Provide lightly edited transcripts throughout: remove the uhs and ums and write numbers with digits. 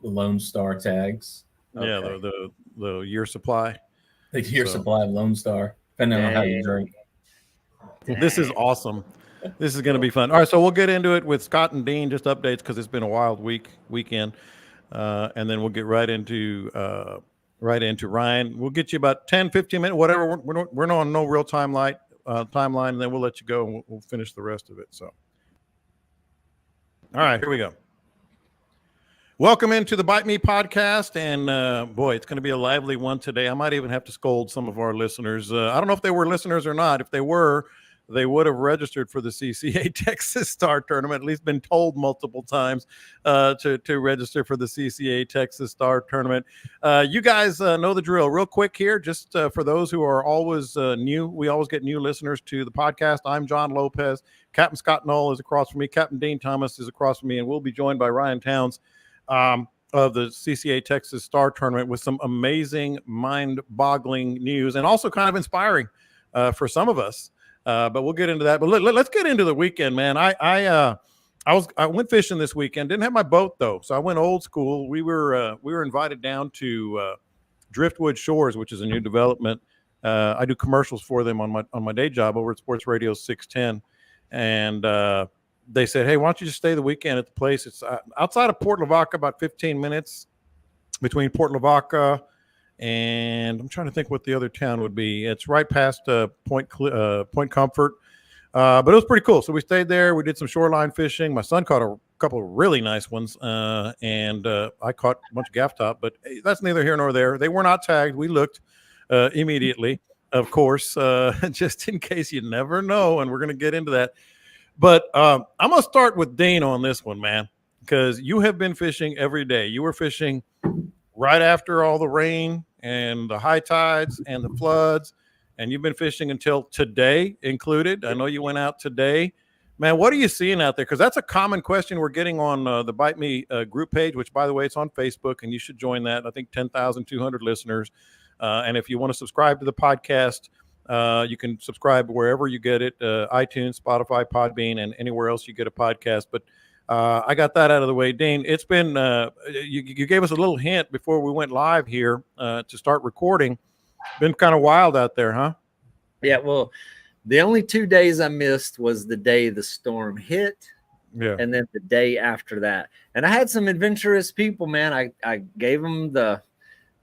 the Lone Star tags. Yeah, Okay. the year supply. The year So supply of Lone Star, depending on how you Dang. drink. this is Dang. awesome. This is going to be fun. All right, so we'll get into it with Scott and Dean, just updates because it's been a wild weekend, and then we'll get right into Ryan. We'll get you about 10, 15 minutes, whatever. We're not on no real timeline, and then we'll let you go and we'll finish the rest of it. So, all right, here we go. Welcome into the Bite Me podcast, and boy, it's going to be a lively one today. I might even have to scold some of our listeners. I don't know if they were listeners or not. If they were, they would have registered for the CCA Texas Star Tournament, at least been told multiple times to register for the CCA Texas Star Tournament. You guys know the drill. Real quick here, just for those who are always new, we always get new listeners to the podcast. I'm John Lopez. Captain Scott Knoll is across from me. Captain Dean Thomas is across from me, and we'll be joined by Ryan Towns of the CCA Texas Star Tournament with some amazing, mind-boggling news and also kind of inspiring for some of us. But we'll get into that. But let's get into the weekend, man. I went fishing this weekend. Didn't have my boat though, so I went old school. We were invited down to Driftwood Shores, which is a new development. I do commercials for them on my day job over at Sports Radio 610, and they said, hey, why don't you just stay the weekend at the place? It's outside of Port Lavaca, about 15 minutes between Port Lavaca and I'm trying to think what the other town would be. It's right past Point Comfort. But it was pretty cool. So we stayed there. We did some shoreline fishing. My son caught a couple of really nice ones, and I caught a bunch of gaff top. But hey, that's neither here nor there. They were not tagged. We looked immediately, of course, just in case you never know, and we're going to get into that. But I'm going to start with Dean on this one, man, because you have been fishing every day. You were fishing right after all the rain and the high tides and the floods, and you've been fishing until today included. I know you went out today. Man, what are you seeing out there? Because that's a common question we're getting on the Bite Me group page, which, by the way, it's on Facebook, and you should join that. I think 10,200 listeners. And if you want to subscribe to the podcast, you can subscribe wherever you get it, iTunes, Spotify, Podbean, and anywhere else you get a podcast. But I got that out of the way. Dean, it's been you gave us a little hint before we went live here to start recording. Been kind of wild out there, huh? Yeah, well, the only 2 days I missed was the day the storm hit, and then the day after that. And I had some adventurous people, man. I gave them the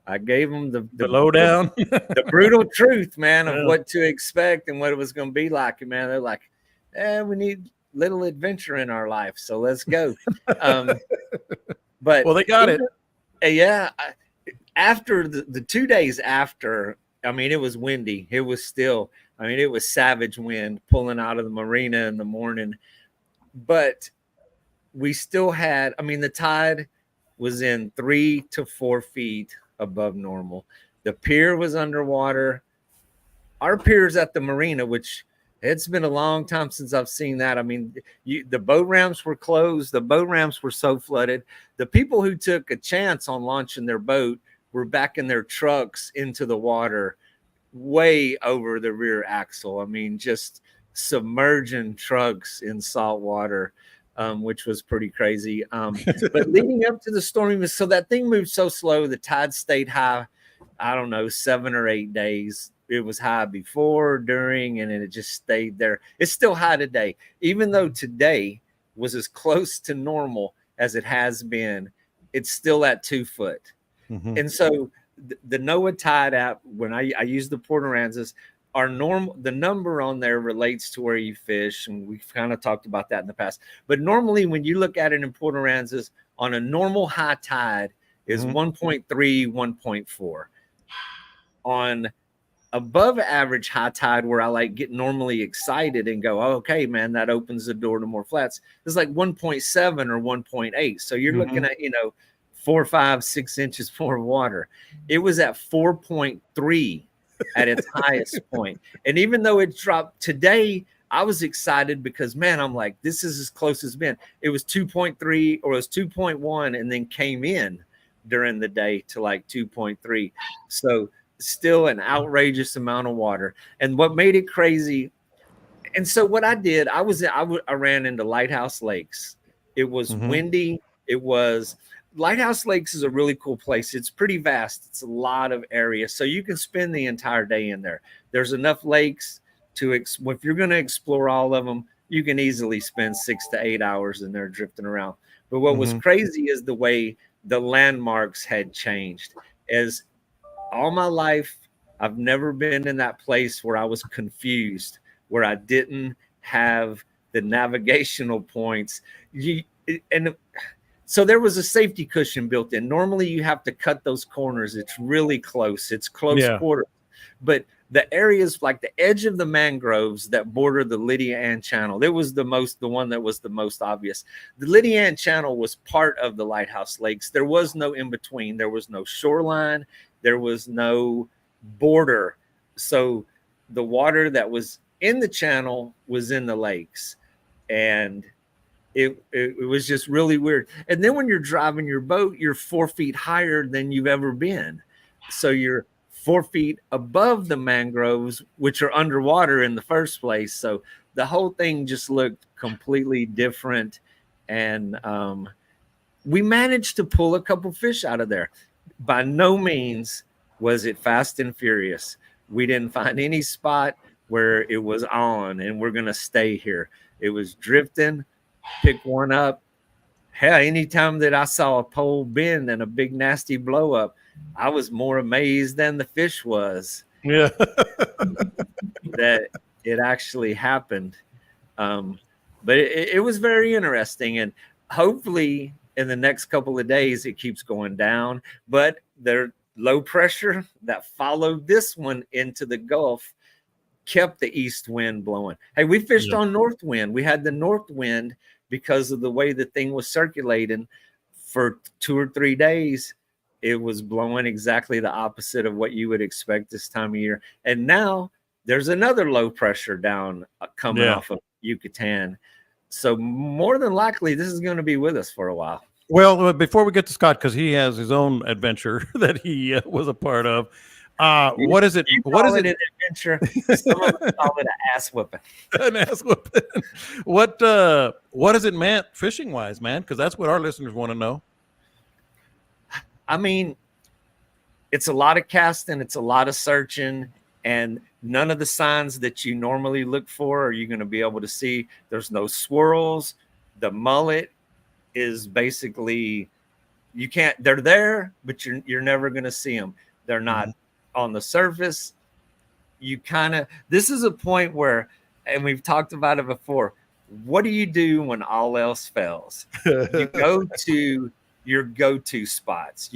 lowdown, the brutal truth, man, of what to expect and what it was going to be like. And man, they're like, we need little adventure in our life, so let's go. But well, they got it. Yeah. After the 2 days after, I mean, it was windy. It was still, I mean, it was savage wind pulling out of the marina in the morning. But we still had, I mean, the tide was in 3 to 4 feet above normal. The pier was underwater. Our piers at the marina, which it's been a long time since I've seen that. I mean, the boat ramps were closed. The boat ramps were so flooded. The people who took a chance on launching their boat were backing their trucks into the water way over the rear axle. I mean, just submerging trucks in salt water, which was pretty crazy. But leading up to the storm, so that thing moved so slow. The tide stayed high, I don't know, 7 or 8 days. It was high before, during, and then it just stayed there. It's still high today, even though today was as close to normal as it has been. It's still at 2 foot. Mm-hmm. And so the NOAA Tide app, when I use the Port Aransas, the number on there relates to where you fish, and we've kind of talked about that in the past. But normally, when you look at it in Port Aransas, on a normal high tide is 1.3, 1.4. On above average high tide, where I like get normally excited and go, oh, okay, man, that opens the door to more flats, it's like 1.7 or 1.8. So you're looking at, 4, 5, 6 inches more water. It was at 4.3 at its highest point. And even though it dropped today, I was excited because, man, I'm like, this is as close as been. It was 2.3 or it was 2.1 and then came in during the day to like 2.3. So still an outrageous amount of water. And what made it crazy, and so what I did, I ran into Lighthouse Lakes. It was windy. It was Lighthouse Lakes is a really cool place. It's pretty vast. It's a lot of area, so you can spend the entire day in there. There's enough lakes to if you're going to explore all of them, you can easily spend 6 to 8 hours in there drifting around. But what was crazy is the way the landmarks had changed. As all my life, I've never been in that place where I was confused, where I didn't have the navigational points. So there was a safety cushion built in. Normally you have to cut those corners. It's really close. It's close quarters. But the areas like the edge of the mangroves that border the Lydia Ann Channel, it was the one that was the most obvious. The Lydia Ann Channel was part of the Lighthouse Lakes. There was no in between. There was no shoreline. There was no border. So the water that was in the channel was in the lakes. And it was just really weird. And then when you're driving your boat, you're 4 feet higher than you've ever been. So you're 4 feet above the mangroves, which are underwater in the first place. So the whole thing just looked completely different. And we managed to pull a couple fish out of there. By no means was it fast and furious. We didn't find any spot where it was on and we're going to stay here. It was drifting, pick one up. Hell, anytime that I saw a pole bend and a big nasty blow up, I was more amazed than the fish was. Yeah. That it actually happened. But it was very interesting. And hopefully in the next couple of days, it keeps going down. But the low pressure that followed this one into the Gulf kept the east wind blowing. Hey, we fished on north wind. We had the north wind because of the way the thing was circulating for 2 or 3 days. It was blowing exactly the opposite of what you would expect this time of year. And now there's another low pressure down coming off of Yucatan. So more than likely, this is going to be with us for a while. Well, before we get to Scott, because he has his own adventure that he was a part of. What is it? What is it? An adventure. Some of us call it an ass whooping. An ass whooping. What has it meant fishing wise, man? Because that's what our listeners want to know. I mean, it's a lot of casting, it's a lot of searching, and none of the signs that you normally look for are you going to be able to see. There's no swirls. The mullet is basically, you can't, they're there, but you're never going to see them. They're not on the surface. You kind of, this is a point where, and we've talked about it before, what do you do when all else fails? You go to your go-to spots.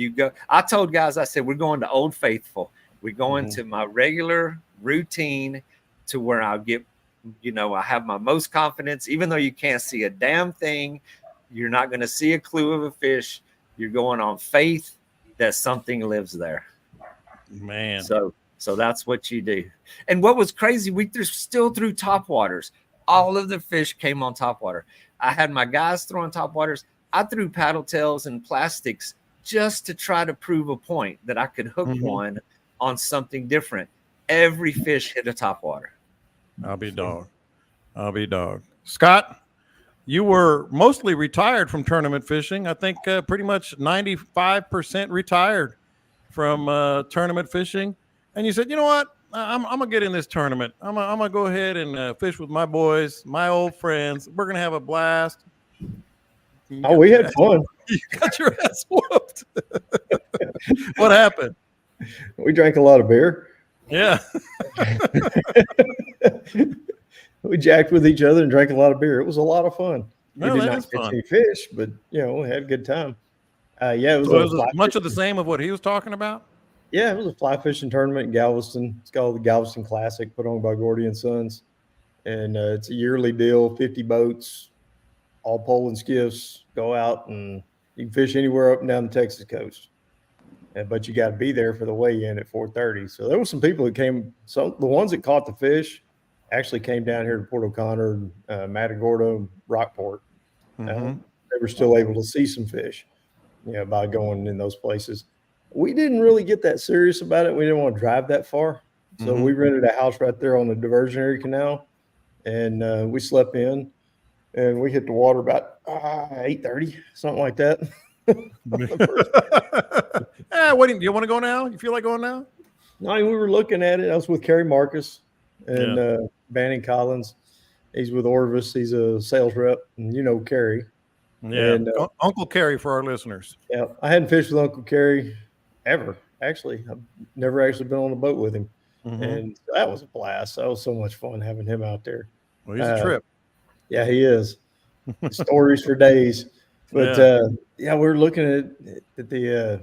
I told guys, I said, we're going to Old Faithful. We're going to my regular routine to where I'll get, I have my most confidence, even though you can't see a damn thing. You're not going to see a clue of a fish. You're going on faith that something lives there. Man. So that's what you do. And what was crazy, we still threw top waters. All of the fish came on top water. I had my guys throwing top waters. I threw paddle tails and plastics just to try to prove a point that I could hook one on something different. Every fish hit a top water. I'll be dog. Scott, you were mostly retired from tournament fishing. I think pretty much 95% retired from tournament fishing. And you said, you know what? I'm going to get in this tournament. I'm going to go ahead and fish with my boys, my old friends. We're going to have a blast. Oh, we had fun. You got your ass whooped. What happened? We drank a lot of beer. Yeah. We jacked with each other and drank a lot of beer. It was a lot of fun. No, we did not catch any fish, but we had a good time. It was much of the same of what he was talking about. Yeah, it was a fly fishing tournament in Galveston. It's called the Galveston Classic, put on by Gordy and Sons, and it's a yearly deal. 50 boats, all pole and skiffs, go out and you can fish anywhere up and down the Texas coast. But you got to be there for the weigh-in at 4:30. So there were some people that came. So the ones that caught the fish actually came down here to Port O'Connor, Matagorda, Rockport. They were still able to see some fish, by going in those places. We didn't really get that serious about it. We didn't want to drive that far. So we rented a house right there on the diversionary canal, and we slept in, and we hit the water about 8:30, something like that. What do you want to go now? You feel like going now? No, I mean, we were looking at it. I was with Kerry Marcus and Banning Collins. He's with Orvis. He's a sales rep, and you know Kerry. Yeah, and, Uncle Kerry for our listeners. Yeah, I hadn't fished with Uncle Kerry ever. Actually, I've never actually been on a boat with him, and that was a blast. That was so much fun having him out there. Well, he's a trip. Yeah, he is. Stories for days. But we were looking at the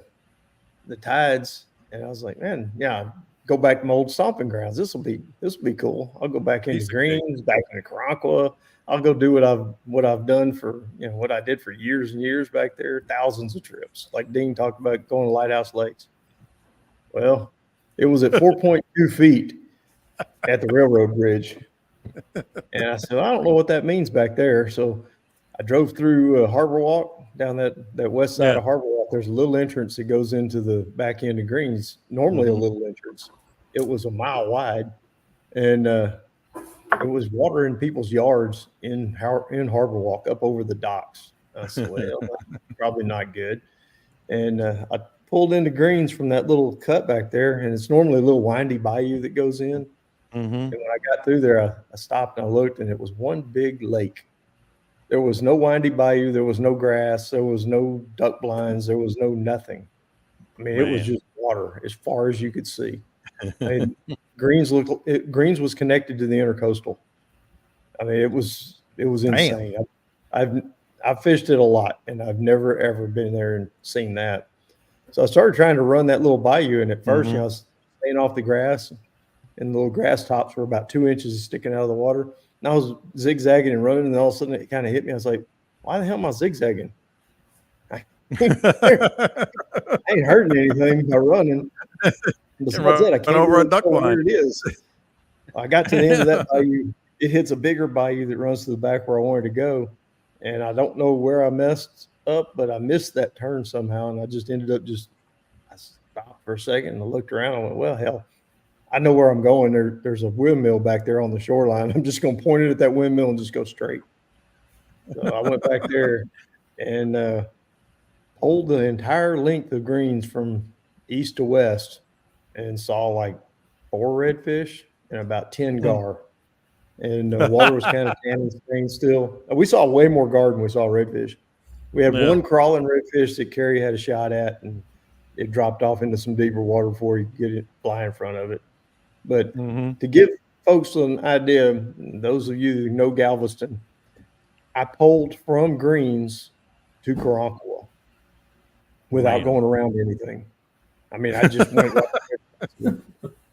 tides, and I was like, man, go back to my old stomping grounds. This will be cool. I'll go back into Greens, back into Karankawa. I'll go do what I've done for what I did for years and years back there, thousands of trips. Like Dean talked about going to Lighthouse Lakes. Well, it was at 4.2 feet at the railroad bridge. And I said, I don't know what that means back there. So I drove through Harbor Walk down that west side of Harbor Walk. There's a little entrance that goes into the back end of Greens, normally a little entrance. It was a mile wide, and it was water in people's yards in Harbor Walk up over the docks. I said, well, probably not good. And I pulled into Greens from that little cut back there, and it's normally a little windy bayou that goes in. And when I got through there, I stopped and I looked, and it was one big lake. There was no windy bayou. There was no grass. There was no duck blinds. There was no nothing. I mean, it was just water as far as you could see. And Greens was connected to the intercoastal. I mean, it was insane. I've fished it a lot, and I've never ever been there and seen that. So I started trying to run that little bayou, and at first, I was staying off the grass, and the little grass tops were about 2 inches sticking out of the water. And I was zigzagging and running, and all of a sudden it kind of hit me. I was like, why the hell am I zigzagging? I ain't hurting anything by running. Besides that, I can't over a duck line. Where it is. I got to the end of that bayou. It hits a bigger bayou that runs to the back where I wanted to go. And I don't know where I messed up, but I missed that turn somehow. And I just ended up I stopped for a second and I looked around and went, well, hell, I know where I'm going. There's a windmill back there on the shoreline. I'm just going to point it at that windmill and just go straight. So I went back there and pulled the entire length of Greens from east to west and saw like 4 redfish and about 10 gar. And the water was kind of tanning spring still. We saw way more gar than we saw redfish. We had one crawling redfish that Kerry had a shot at, and it dropped off into some deeper water before he could get it fly in front of it. But to give folks an idea, those of you who know Galveston, I poled from Greens to Karankawa without going around anything. I mean, I just went right there.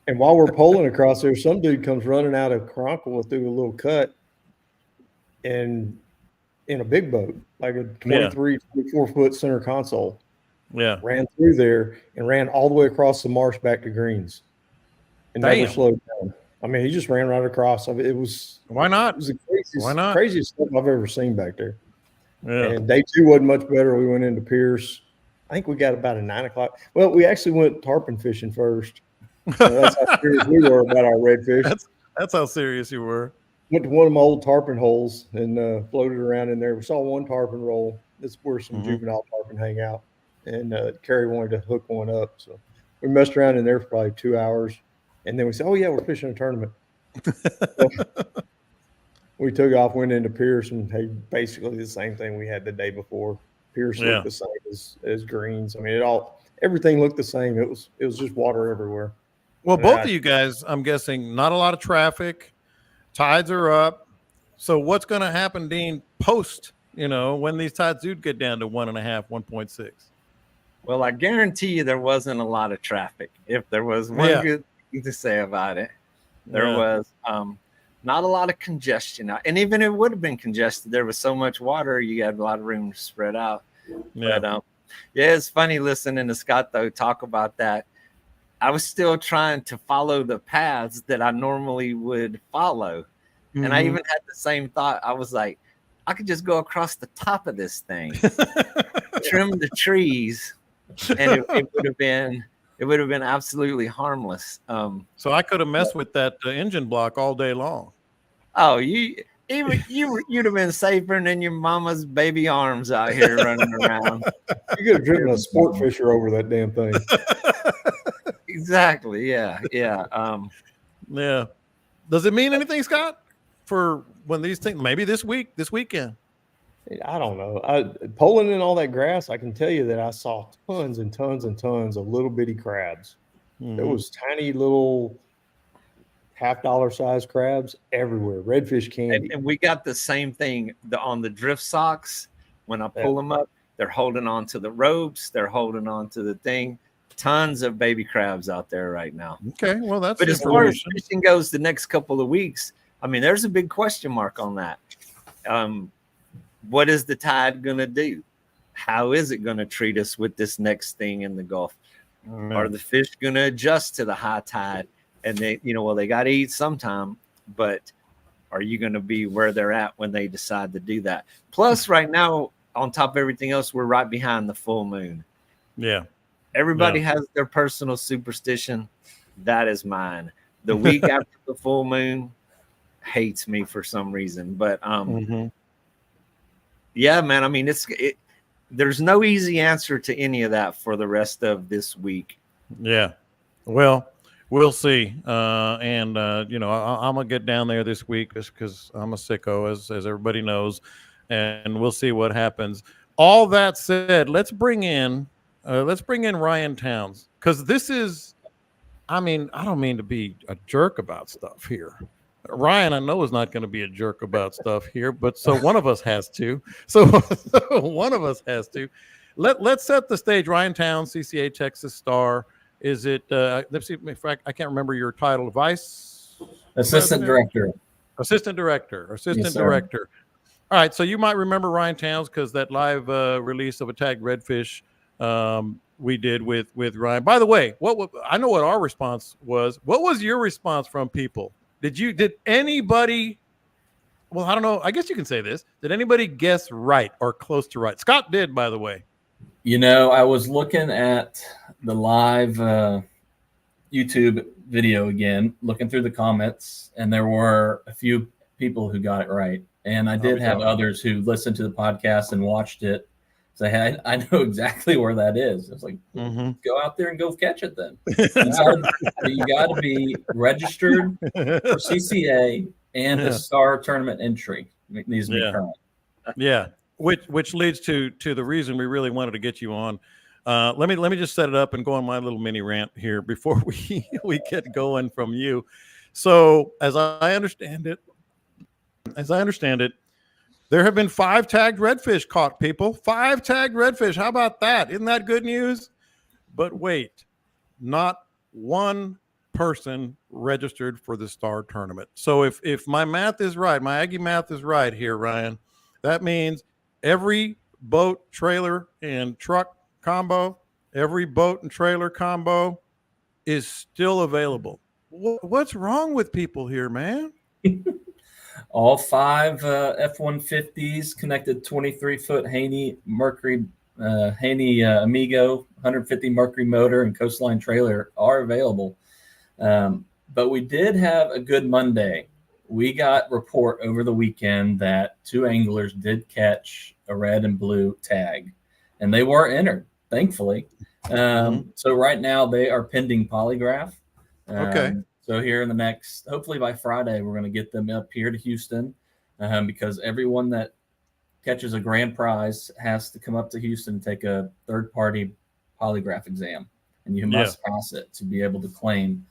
And while we're poling across there, some dude comes running out of Karankawa through a little cut and in a big boat, like a 23, 24-foot center console. Yeah. Ran through there and ran all the way across the marsh back to Greens. And never slowed down. I mean, he just ran right across. I mean, it was why not? It was the craziest stuff I've ever seen back there. Yeah. And day 2 wasn't much better. We went into Pierce. I think we got about a 9 o'clock. Well, we actually went tarpon fishing first. That's how serious we were about our redfish. That's how serious you were. Went to one of my old tarpon holes and floated around in there. We saw one tarpon roll. That's where some juvenile tarpon hang out. And Kerry wanted to hook one up. So we messed around in there for probably 2 hours. And then we said, oh, yeah, we're fishing a tournament. So we took off, went into Pierce, and basically the same thing we had the day before. Pierce looked the same as Greens. I mean, everything looked the same. It was just water everywhere. Well, both of you guys, I'm guessing, not a lot of traffic. Tides are up. So what's going to happen, Dean, post, when these tides do get down to 1.5, 1.6? Well, I guarantee you there wasn't a lot of traffic. If there was one good thing to say about it, there was not a lot of congestion. And even if it would have been congested, there was so much water, you had a lot of room to spread out. Yeah. But it's funny listening to Scott, though, talk about that. I was still trying to follow the paths that I normally would follow. Mm-hmm. And I even had the same thought. I was like, I could just go across the top of this thing, trim the trees, and it would have been absolutely harmless. So I could have messed with that engine block all day long. Oh, Even you'd have been safer than your mama's baby arms out here running around. You could have driven a sport fisher over that damn thing. Exactly. Yeah. Yeah. Does it mean anything, Scott, for when these things, maybe this weekend? I don't know. Poland and all that grass, I can tell you that I saw tons and tons and tons of little bitty crabs. There was tiny little $50 size crabs everywhere. Redfish candy. And we got the same thing on the drift socks. When I pull them up, they're holding on to the ropes. They're holding on to the thing. Tons of baby crabs out there right now. Okay, well, that's. But as far as fishing goes, the next couple of weeks, I mean, there's a big question mark on that. What is the tide going to do? How is it going to treat us with this next thing in the Gulf? Are the fish going to adjust to the high tide? And they got to eat sometime, but are you going to be where they're at when they decide to do that? Plus, right now, on top of everything else, we're right behind the full moon. Yeah. Everybody has their personal superstition. That is mine. The week after the full moon hates me for some reason. But yeah, man, I mean, there's no easy answer to any of that for the rest of this week. Yeah. Well, we'll see. I'm going to get down there this week just because I'm a sicko, as everybody knows, and we'll see what happens. All that said, let's bring in Ryan Towns, because this is, I mean, I don't mean to be a jerk about stuff here. Ryan, I know, is not going to be a jerk about stuff here, but so one of us has to. So one of us has to. Let's set the stage. Ryan Towns, CCA Texas Star. Is it? Let's see. In fact, I can't remember your title. Vice Assistant Director. Assistant Director. Yes, Director. All right. So you might remember Ryan Towns because that live release of a tagged redfish we did with Ryan. By the way, I know what our response was. What was your response from people? Did anybody? Well, I don't know. I guess you can say this. Did anybody guess right or close to right? Scott did, by the way. I was looking at the live YouTube video again, looking through the comments, and there were a few people who got it right. And I did have others who listened to the podcast and watched it say, I know exactly where that is. I was like, go out there and go catch it then. You got to be registered for CCA and a Star tournament entry. It needs to be current. Yeah. Which leads to the reason we really wanted to get you on. Let me just set it up and go on my little mini rant here before we get going from you. So as I understand it, there have been 5 tagged redfish caught, people. 5 tagged redfish. How about that? Isn't that good news? But wait, not one person registered for the Star tournament. So if my math is right, my Aggie math is right here, Ryan, that means every boat, trailer, and truck combo, every boat and trailer combo is still available. What's wrong with people here, man? All 5 F-150s connected 23-foot Haney Amigo 150 Mercury motor and coastline trailer are available. But we did have a good Monday. We got report over the weekend that 2 anglers did catch a red and blue tag, and they were entered, thankfully. So right now they are pending polygraph. Okay. So here in the next, hopefully by Friday, we're going to get them up here to Houston because everyone that catches a grand prize has to come up to Houston and take a third-party polygraph exam, and you must pass it to be able to claim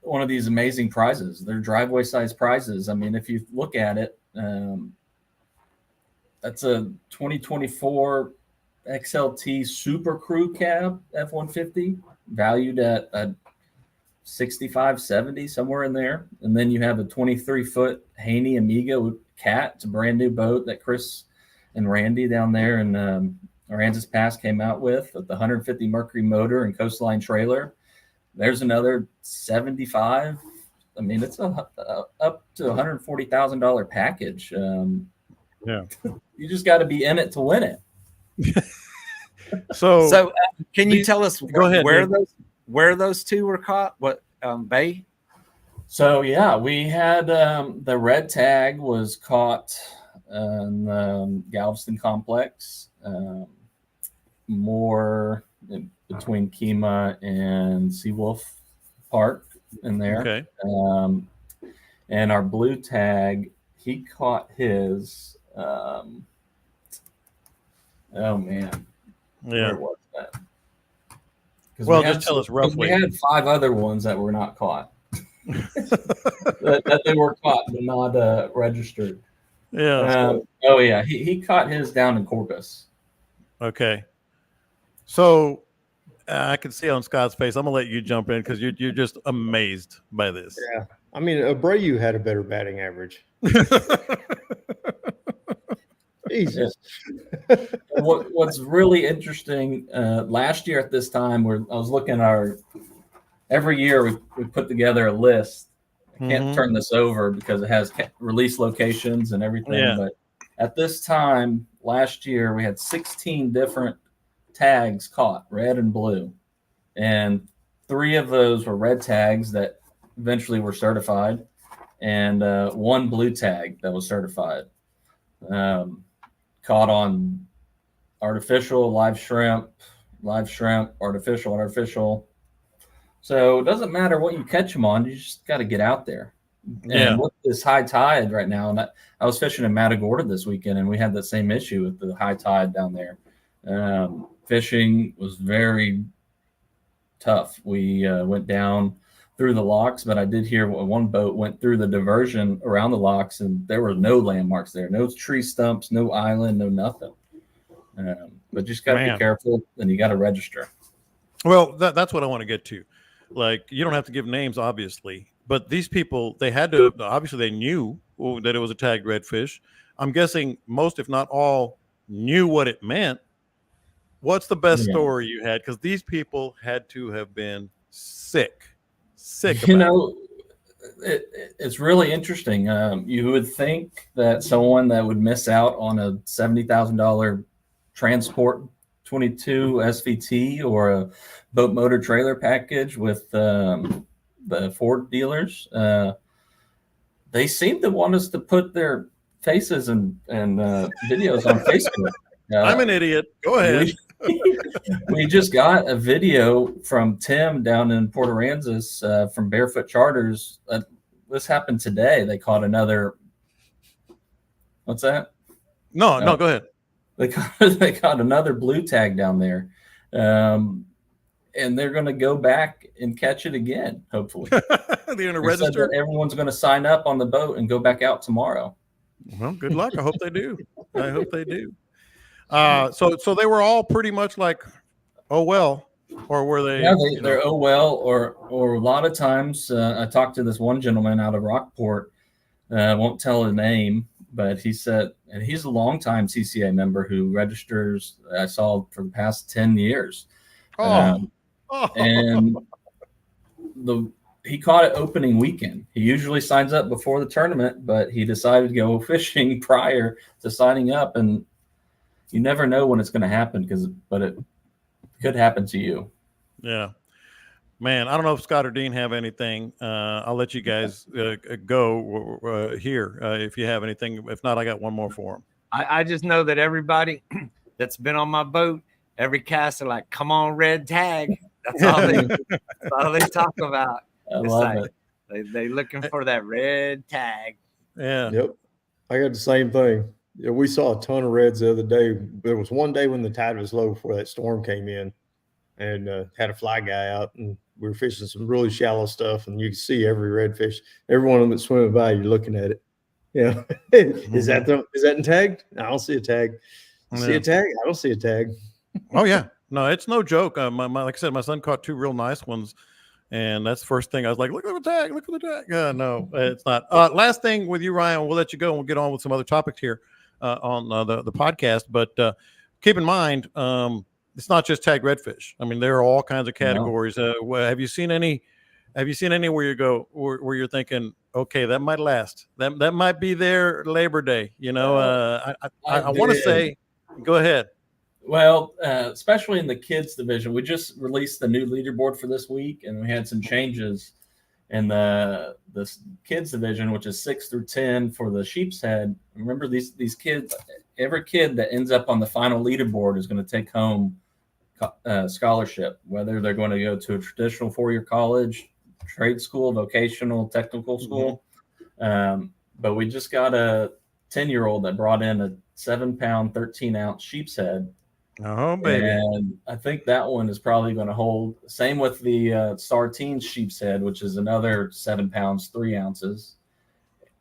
one of these amazing prizes. They're driveway-sized prizes. I mean, if you look at it, that's a 2024 XLT Super Crew Cab F-150 valued at $65, $70, somewhere in there. And then you have a 23-foot Haney Amiga Cat. It's a brand new boat that Chris and Randy down there in Aransas Pass came out with the 150 Mercury motor and coastline trailer. There's another 75. I mean, it's up to $140,000 package. You just got to be in it to win it. So can you tell us go ahead, where those 2 were caught? What bay? So yeah, we had the red tag was caught in the Galveston complex, more between Kemah and Seawolf Park in there. Okay. And our blue tag, he caught his. Oh man, Yeah. where was that? Well, just tell us roughly. We had 5 other ones that were not caught. that they were caught but not registered. Yeah. Oh yeah, he caught his down in Corpus. Okay. So I can see on Scott's face. I'm gonna let you jump in because you're just amazed by this. Yeah. I mean, Abreu had a better batting average. Jesus. What's really interesting, last year at this time, I was looking at every year we put together a list. I can't turn this over because it has release locations and everything. Yeah. But at this time last year, we had 16 different tags caught, red and blue. And 3 of those were red tags that eventually were certified, and 1 blue tag that was certified. Caught on artificial, live shrimp, artificial. So it doesn't matter what you catch them on. You just got to get out there. Yeah. And with this high tide right now, and I was fishing in Matagorda this weekend, and we had the same issue with the high tide down there. Fishing was very tough. We went down through the locks, but I did hear one boat went through the diversion around the locks, and there were no landmarks there, no tree stumps, no island, no nothing. But just got to be careful, and you got to register. Well, that's what I want to get to. Like, you don't have to give names, obviously, but these people, they had to, obviously they knew that it was a tagged redfish. I'm guessing most, if not all, knew what it meant. What's the best story you had? Because these people had to have been sick. It's really interesting. You would think that someone that would miss out on a $70,000 transport 22 SVT or a boat motor trailer package with the Ford dealers, they seem to want us to put their faces and videos on Facebook. I'm an idiot. Go ahead. We just got a video from Tim down in Port Aransas from Barefoot Charters. This happened today. They caught another. What's that? No, go ahead. They caught another blue tag down there, and they're going to go back and catch it again. Hopefully, they're going to register. Everyone's going to sign up on the boat and go back out tomorrow. Well, good luck. I hope they do. So they were all pretty much like, oh well, or were they? Yeah, they're oh well, or a lot of times. I talked to this one gentleman out of Rockport. I won't tell his name, but he said, and he's a longtime CCA member who registers. I saw for the past 10 years. And he caught it opening weekend. He usually signs up before the tournament, but he decided to go fishing prior to signing up, and you never know when it's going to happen but it could happen to you. Yeah, man. I don't know if Scott or Dean have anything. I'll let you guys go here if you have anything. If not, I got one more for them. I just know that everybody that's been on my boat, every cast are like, "Come on, red tag." That's all they talk about. I love it. They looking for that red tag. Yeah. Yep. I got the same thing. Yeah, we saw a ton of reds the other day. There was one day when the tide was low before that storm came in, and had a fly guy out, and we were fishing some really shallow stuff, and you can see every redfish, every one of them that's swimming by, you're looking at it. Yeah, is that tagged? I don't see a tag. See a tag? I don't see a tag. Oh yeah, no, it's no joke. Like I said, my son caught 2 real nice ones, and that's the first thing I was like, look at the tag, look at the tag. No, it's not. Last thing with you, Ryan, we'll let you go and we'll get on with some other topics here on the podcast. But keep in mind, it's not just tag redfish. I mean, there are all kinds of categories. No. Have you seen any where you go where you're thinking, okay, that might last. That might be there Labor Day. You know, I want to say, go ahead. Well, especially in the kids division, we just released the new leaderboard for this week, and we had some changes. And the kids division, which is 6 through 10 for the sheep's head. Remember these kids, every kid that ends up on the final leaderboard is going to take home scholarship, whether they're going to go to a traditional 4-year college, trade school, vocational, technical school. But we just got a 10-year-old that brought in a 7-pound, 13-ounce sheep's head. Oh, baby. And I think that one is probably going to hold. Same with the Star Teens sheep's head, which is another 7 pounds, 3 ounces.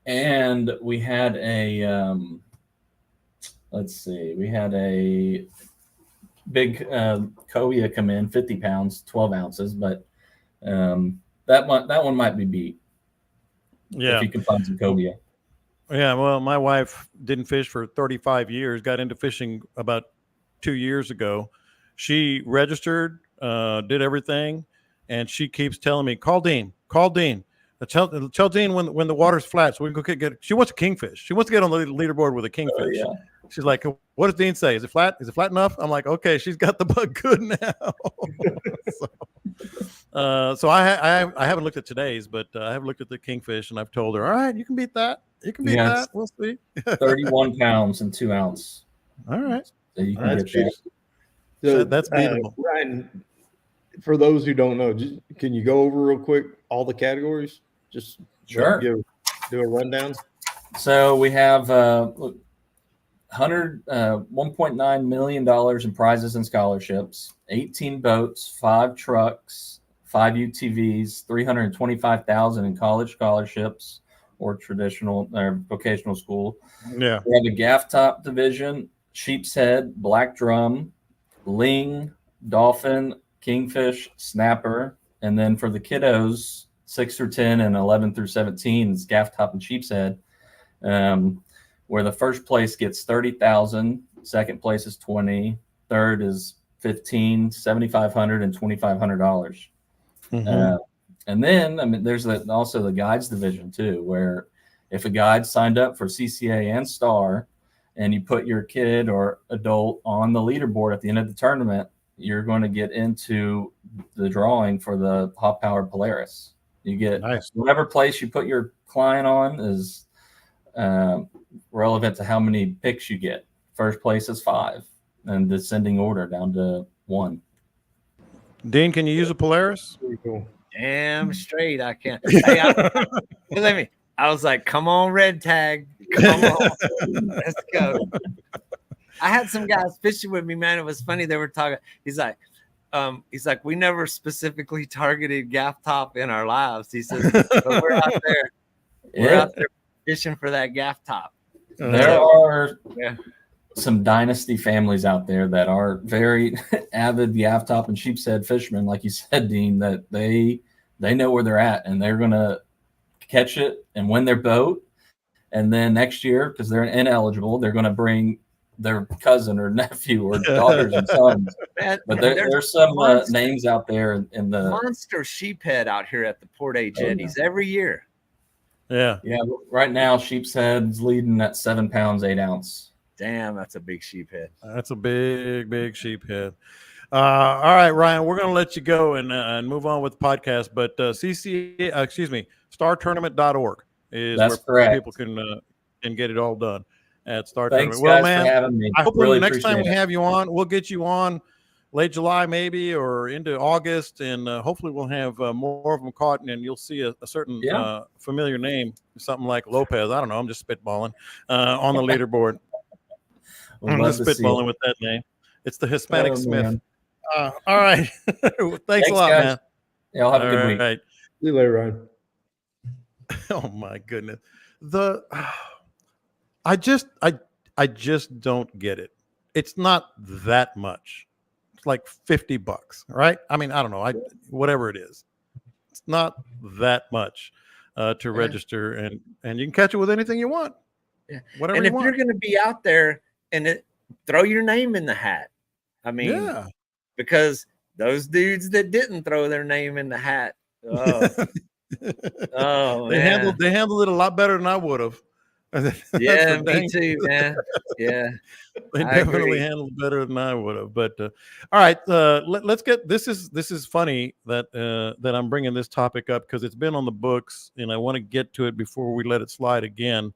And we had a, we had a big cobia come in, 50 pounds, 12 ounces. But that one might be beat. Yeah. If you can find some cobia. Yeah. Well, my wife didn't fish for 35 years, got into fishing about 2 years ago. She registered, did everything, and she keeps telling me, call Dean. Tell Dean when the water's flat so we can go get she wants a kingfish. She wants to get on the leaderboard with a kingfish. Yeah. She's like, what does Dean say? Is it flat? Is it flat enough? I'm like, okay, she's got the bug good now. So I haven't looked at today's, but I have looked at the kingfish, and I've told her, all right, you can beat that. You can beat that. We'll see. 31 pounds and 2 ounce. All right. So you can get that. So, that's beatable. Ryan, for those who don't know, can you go over real quick all the categories? Just Sure. do a rundown. So we have $1.9 million in prizes and scholarships, 18 boats, 5 trucks, 5 UTVs, $325,000 in college scholarships or traditional or vocational school. Yeah. We have a gaff top division, sheep's head, black drum, ling, dolphin, kingfish, snapper, and then for the kiddos, 6 through 10 and 11 through 17 is gaff top and sheep's head, where the first place gets $30,000, second place is $20,000, third is $15,000, $7,500, and $2,500. And then there's also the guides division too, where if a guide signed up for CCA and Star, and you put your kid or adult on the leaderboard at the end of the tournament, you're going to get into the drawing for the Hot Powered Polaris. You get whatever place you put your client on is relevant to how many picks you get. First place is 5, and descending order down to 1. Dean, can you use a Polaris? Pretty cool. Damn straight I can. Hey, I was like, come on, red tag. Come on. Let's go. I had some guys fishing with me, man. It was funny. They were talking. He's like, we never specifically targeted gaff top in our lives. He says, but we're out there. We're out there fishing for that gaff top. There are some dynasty families out there that are very avid gaff top and sheep's head fishermen, like you said, Dean, that they know where they're at and they're going to catch it and win their boat. And then next year, because they're ineligible, they're going to bring their cousin or nephew or daughters and sons. Man, but there's some names out there in the monster sheephead out here at the Port A jetties every year. Yeah. Right now, sheep's head's leading at 7 pounds, 8 ounce. Damn, that's a big sheephead. That's a big sheephead. All right, Ryan, we're going to let you go and move on with the podcast. But startournament.org is where people can get it all done at Star Thanks, Tournament. Well, guys, man, for having me. I hope really the next time we have you on, we'll get you on late July maybe or into August, and hopefully we'll have more of them caught, and you'll see a certain familiar name, something like Lopez. I don't know. I'm just spitballing on the leaderboard. I'm just spitballing with that name. It's the Hispanic Smith. All right. Thanks a lot, guys. man. Yeah, I'll have a good week. See you later, Ryan. Oh my goodness. I just don't get it. It's not that much. It's like $50, right? I mean, I don't know. Whatever it is. It's not that much to register, and you can catch it with anything you want. Yeah. Whatever and you if want. You're going to be out there and throw your name in the hat. I mean, because those dudes that didn't throw their name in the hat, they handled it a lot better than I would have. That's Yeah, for me dang. too, man. Yeah, They I definitely agree. handled it better than I would have. But all right, let's get this is funny that that I'm bringing this topic up because it's been on the books, and I want to get to it before we let it slide again.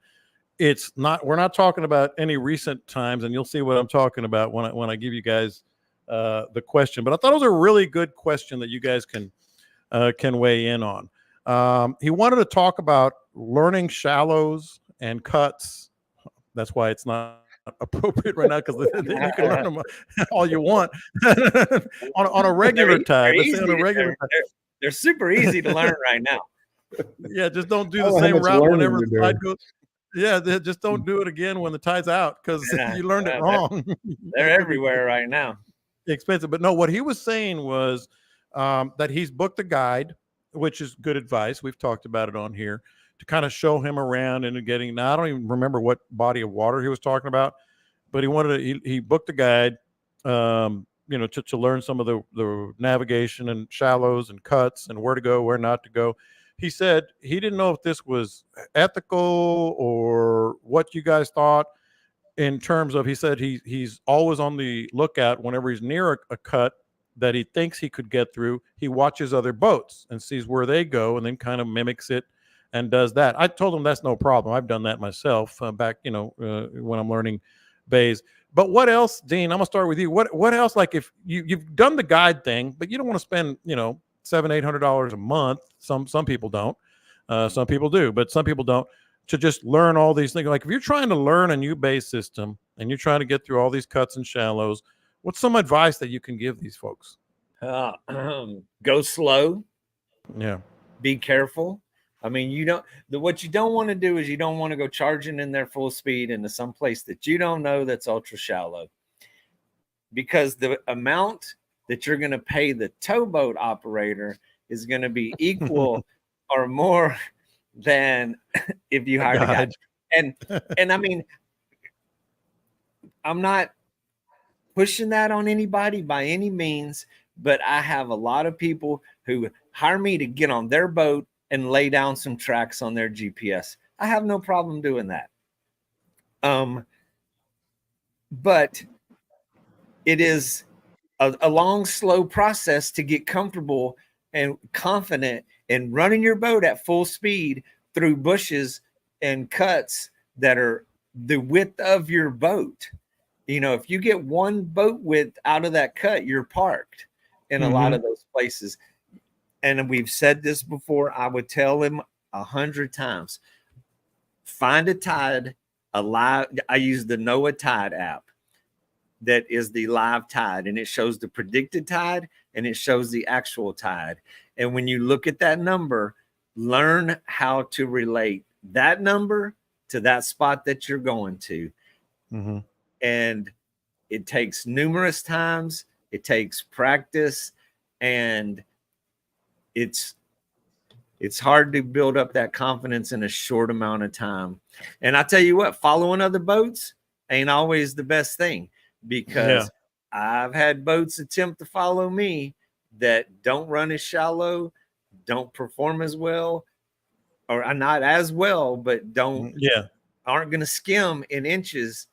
It's not We're not talking about any recent times, and you'll see what I'm talking about when I give you guys the question. But I thought it was a really good question that you guys can weigh in on. He wanted to talk about learning shallows and cuts. That's why it's not appropriate right now, because then you can learn them all you want on a regular They're tide. Let's say on easy. a regular tide. They're super easy to learn right now. Yeah, just don't do I the don't know how same much route learning whenever you're the tide doing. goes. Yeah, just don't do it again when the tide's out, because Yeah, you learned it they're, wrong. they're It could be everywhere right now. expensive. But no, what he was saying was that he's booked a guide, which is good advice. We've talked about it on here, to kind of show him around and getting. Now I don't even remember what body of water he was talking about, but he booked a guide, to learn some of the navigation and shallows and cuts and where to go, where not to go. He said he didn't know if this was ethical or what you guys thought, in terms of, he said he's always on the lookout whenever he's near a cut that he thinks he could get through. He watches other boats and sees where they go, and then kind of mimics it and does that. I told him that's no problem. I've done that myself back, when I'm learning bays. But what else, Dean? I'm gonna start with you. What else? Like, if you've done the guide thing, but you don't want to spend $700-800 a month. Some people don't. Some people do, but some people don't, to just learn all these things. Like, if you're trying to learn a new bay system and you're trying to get through all these cuts and shallows, what's some advice that you can give these folks? Go slow. Yeah. Be careful. I mean, what you don't want to do is you don't want to go charging in their full speed into some place that you don't know that's ultra shallow, because the amount that you're going to pay the towboat operator is going to be equal or more than if you hired a guide. And I mean, I'm not pushing that on anybody by any means, but I have a lot of people who hire me to get on their boat and lay down some tracks on their GPS. I have no problem doing that. But it is a long, slow process to get comfortable and confident in running your boat at full speed through bushes and cuts that are the width of your boat. If you get one boat width out of that cut, you're parked in a lot of those places. And we've said this before. I would tell him 100 times, find a tide, I use the NOAA Tide app. That is the live tide, and it shows the predicted tide and it shows the actual tide. And when you look at that number, learn how to relate that number to that spot that you're going to. And it takes numerous times, it takes practice, and it's hard to build up that confidence in a short amount of time. And I tell you what, following other boats ain't always the best thing, because I've had boats attempt to follow me that don't run as shallow, don't perform as well, or are not as well, but aren't going to skim in inches,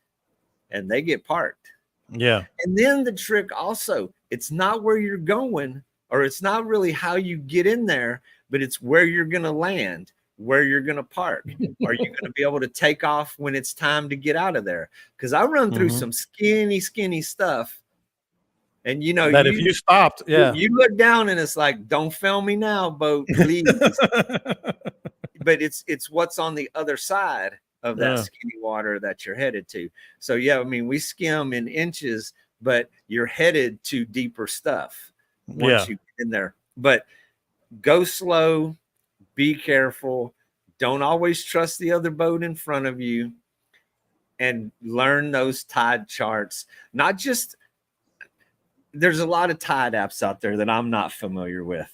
and they get parked. Yeah. And then the trick also, it's not where you're going, or it's not really how you get in there, but it's where you're going to land, where you're going to park. Are you going to be able to take off when it's time to get out of there? Because I run through some skinny stuff. And that if you stopped, you look down and it's like, don't fail me now, boat, please. But it's what's on the other side of that skinny water that you're headed to. So I mean, we skim in inches, but you're headed to deeper stuff once you get in there. But go slow, be careful, don't always trust the other boat in front of you, and learn those tide charts. Not just, there's a lot of tide apps out there that I'm not familiar with.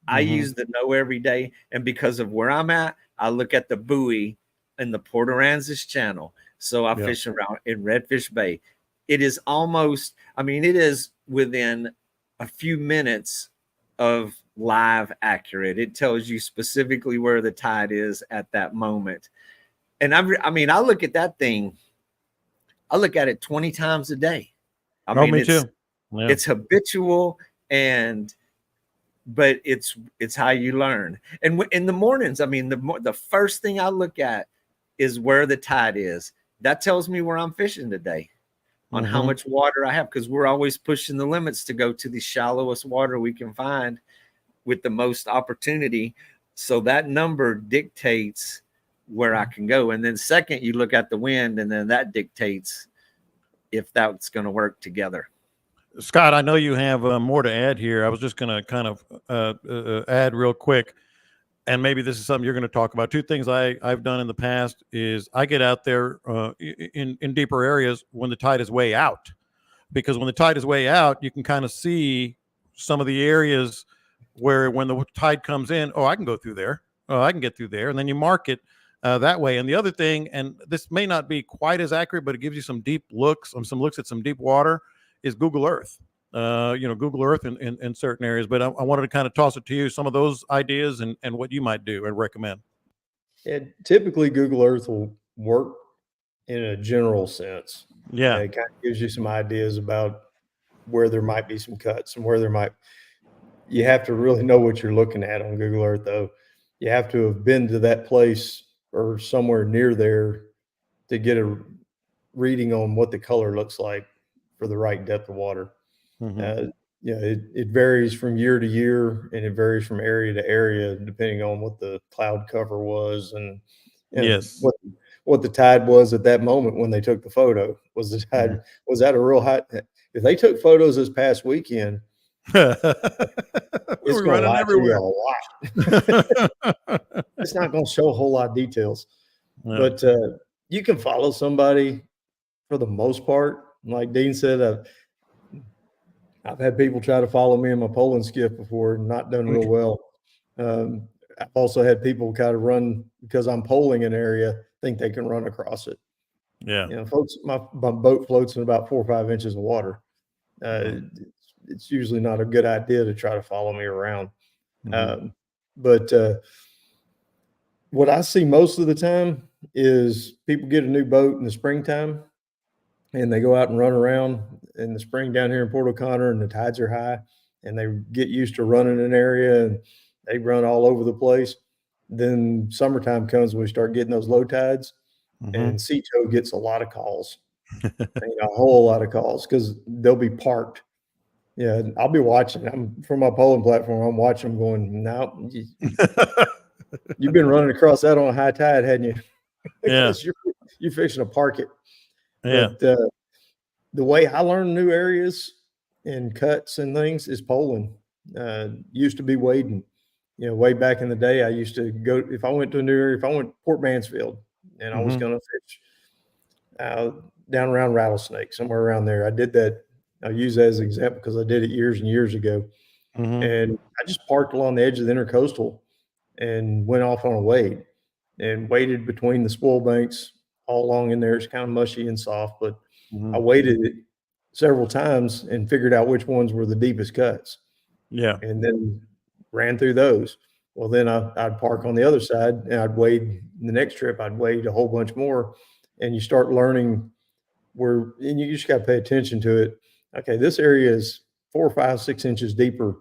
I use the NOAA every day, and because of where I'm at, I look at the buoy in the Port Aransas Channel. So I fish around in Redfish Bay. It is almost, I mean, it is within a few minutes of live accurate. It tells you specifically where the tide is at that moment. And I mean, I look at that thing, I look at it 20 times a day. I mean, me too. Yeah. It's habitual, but it's how you learn. And in the mornings, I mean, the first thing I look at is where the tide is. That tells me where I'm fishing today, on how much water I have, because we're always pushing the limits to go to the shallowest water we can find with the most opportunity. So that number dictates where I can go. And then second, you look at the wind, and then that dictates if that's going to work together. Scott, I know you have more to add here. I was just going to kind of add real quick, and maybe this is something you're going to talk about. Two things I've done in the past is I get out there in deeper areas when the tide is way out, because when the tide is way out, you can kind of see some of the areas where when the tide comes in, oh, I can go through there. Oh, I can get through there. And then you mark it that way. And the other thing, and this may not be quite as accurate, but it gives you some deep looks, some looks at some deep water, is Google Earth. Google Earth in certain areas. But I wanted to kind of toss it to you, some of those ideas and what you might do and recommend. And typically Google Earth will work in a general sense. Yeah. It kind of gives you some ideas about where there might be some cuts and where there might. You have to really know what you're looking at on Google Earth, though. You have to have been to that place or somewhere near there to get a reading on what the color looks like for the right depth of water. It varies from year to year, and it varies from area to area depending on what the cloud cover was and yes, what the tide was at that moment when they took the photo. Was the tide was that a real high? If they took photos this past weekend, it's going to lie to you a lot. It's not going to show a whole lot of details, but you can follow somebody for the most part. Like Dean said, I've had people try to follow me in my pole and skiff before, not done real well. I've also had people kind of run because I'm poling an area, think they can run across it. Yeah. Folks, my boat floats in about 4 or 5 inches of water. It's usually not a good idea to try to follow me around. But what I see most of the time is people get a new boat in the springtime and they go out and run around in the spring down here in Port O'Connor, and the tides are high, and they get used to running an area and they run all over the place. Then summertime comes when we start getting those low tides, and Sea Tow gets a lot of calls, a whole lot of calls, because they'll be parked. Yeah, I'll be watching. I'm from my polling platform. I'm watching them going, no, you've been running across that on a high tide, hadn't you? Because you're fixing to park it. Yeah. But the way I learn new areas and cuts and things is polling. Used to be wading. Way back in the day, I used to go, if I went to a new area, if I went to Port Mansfield and I was going to fish down around Rattlesnake, somewhere around there, I did that. I'll use that as an example because I did it years and years ago. And I just parked along the edge of the intercoastal and went off on a wade and waded between the spoil banks all along in there. It's kind of mushy and soft, but I waded it several times and figured out which ones were the deepest cuts. Yeah. And then ran through those. Well, then I'd park on the other side and I'd wade the next trip. I'd wade a whole bunch more, and you start learning and you just got to pay attention to it. Okay, this area is 4, 5, 6 inches deeper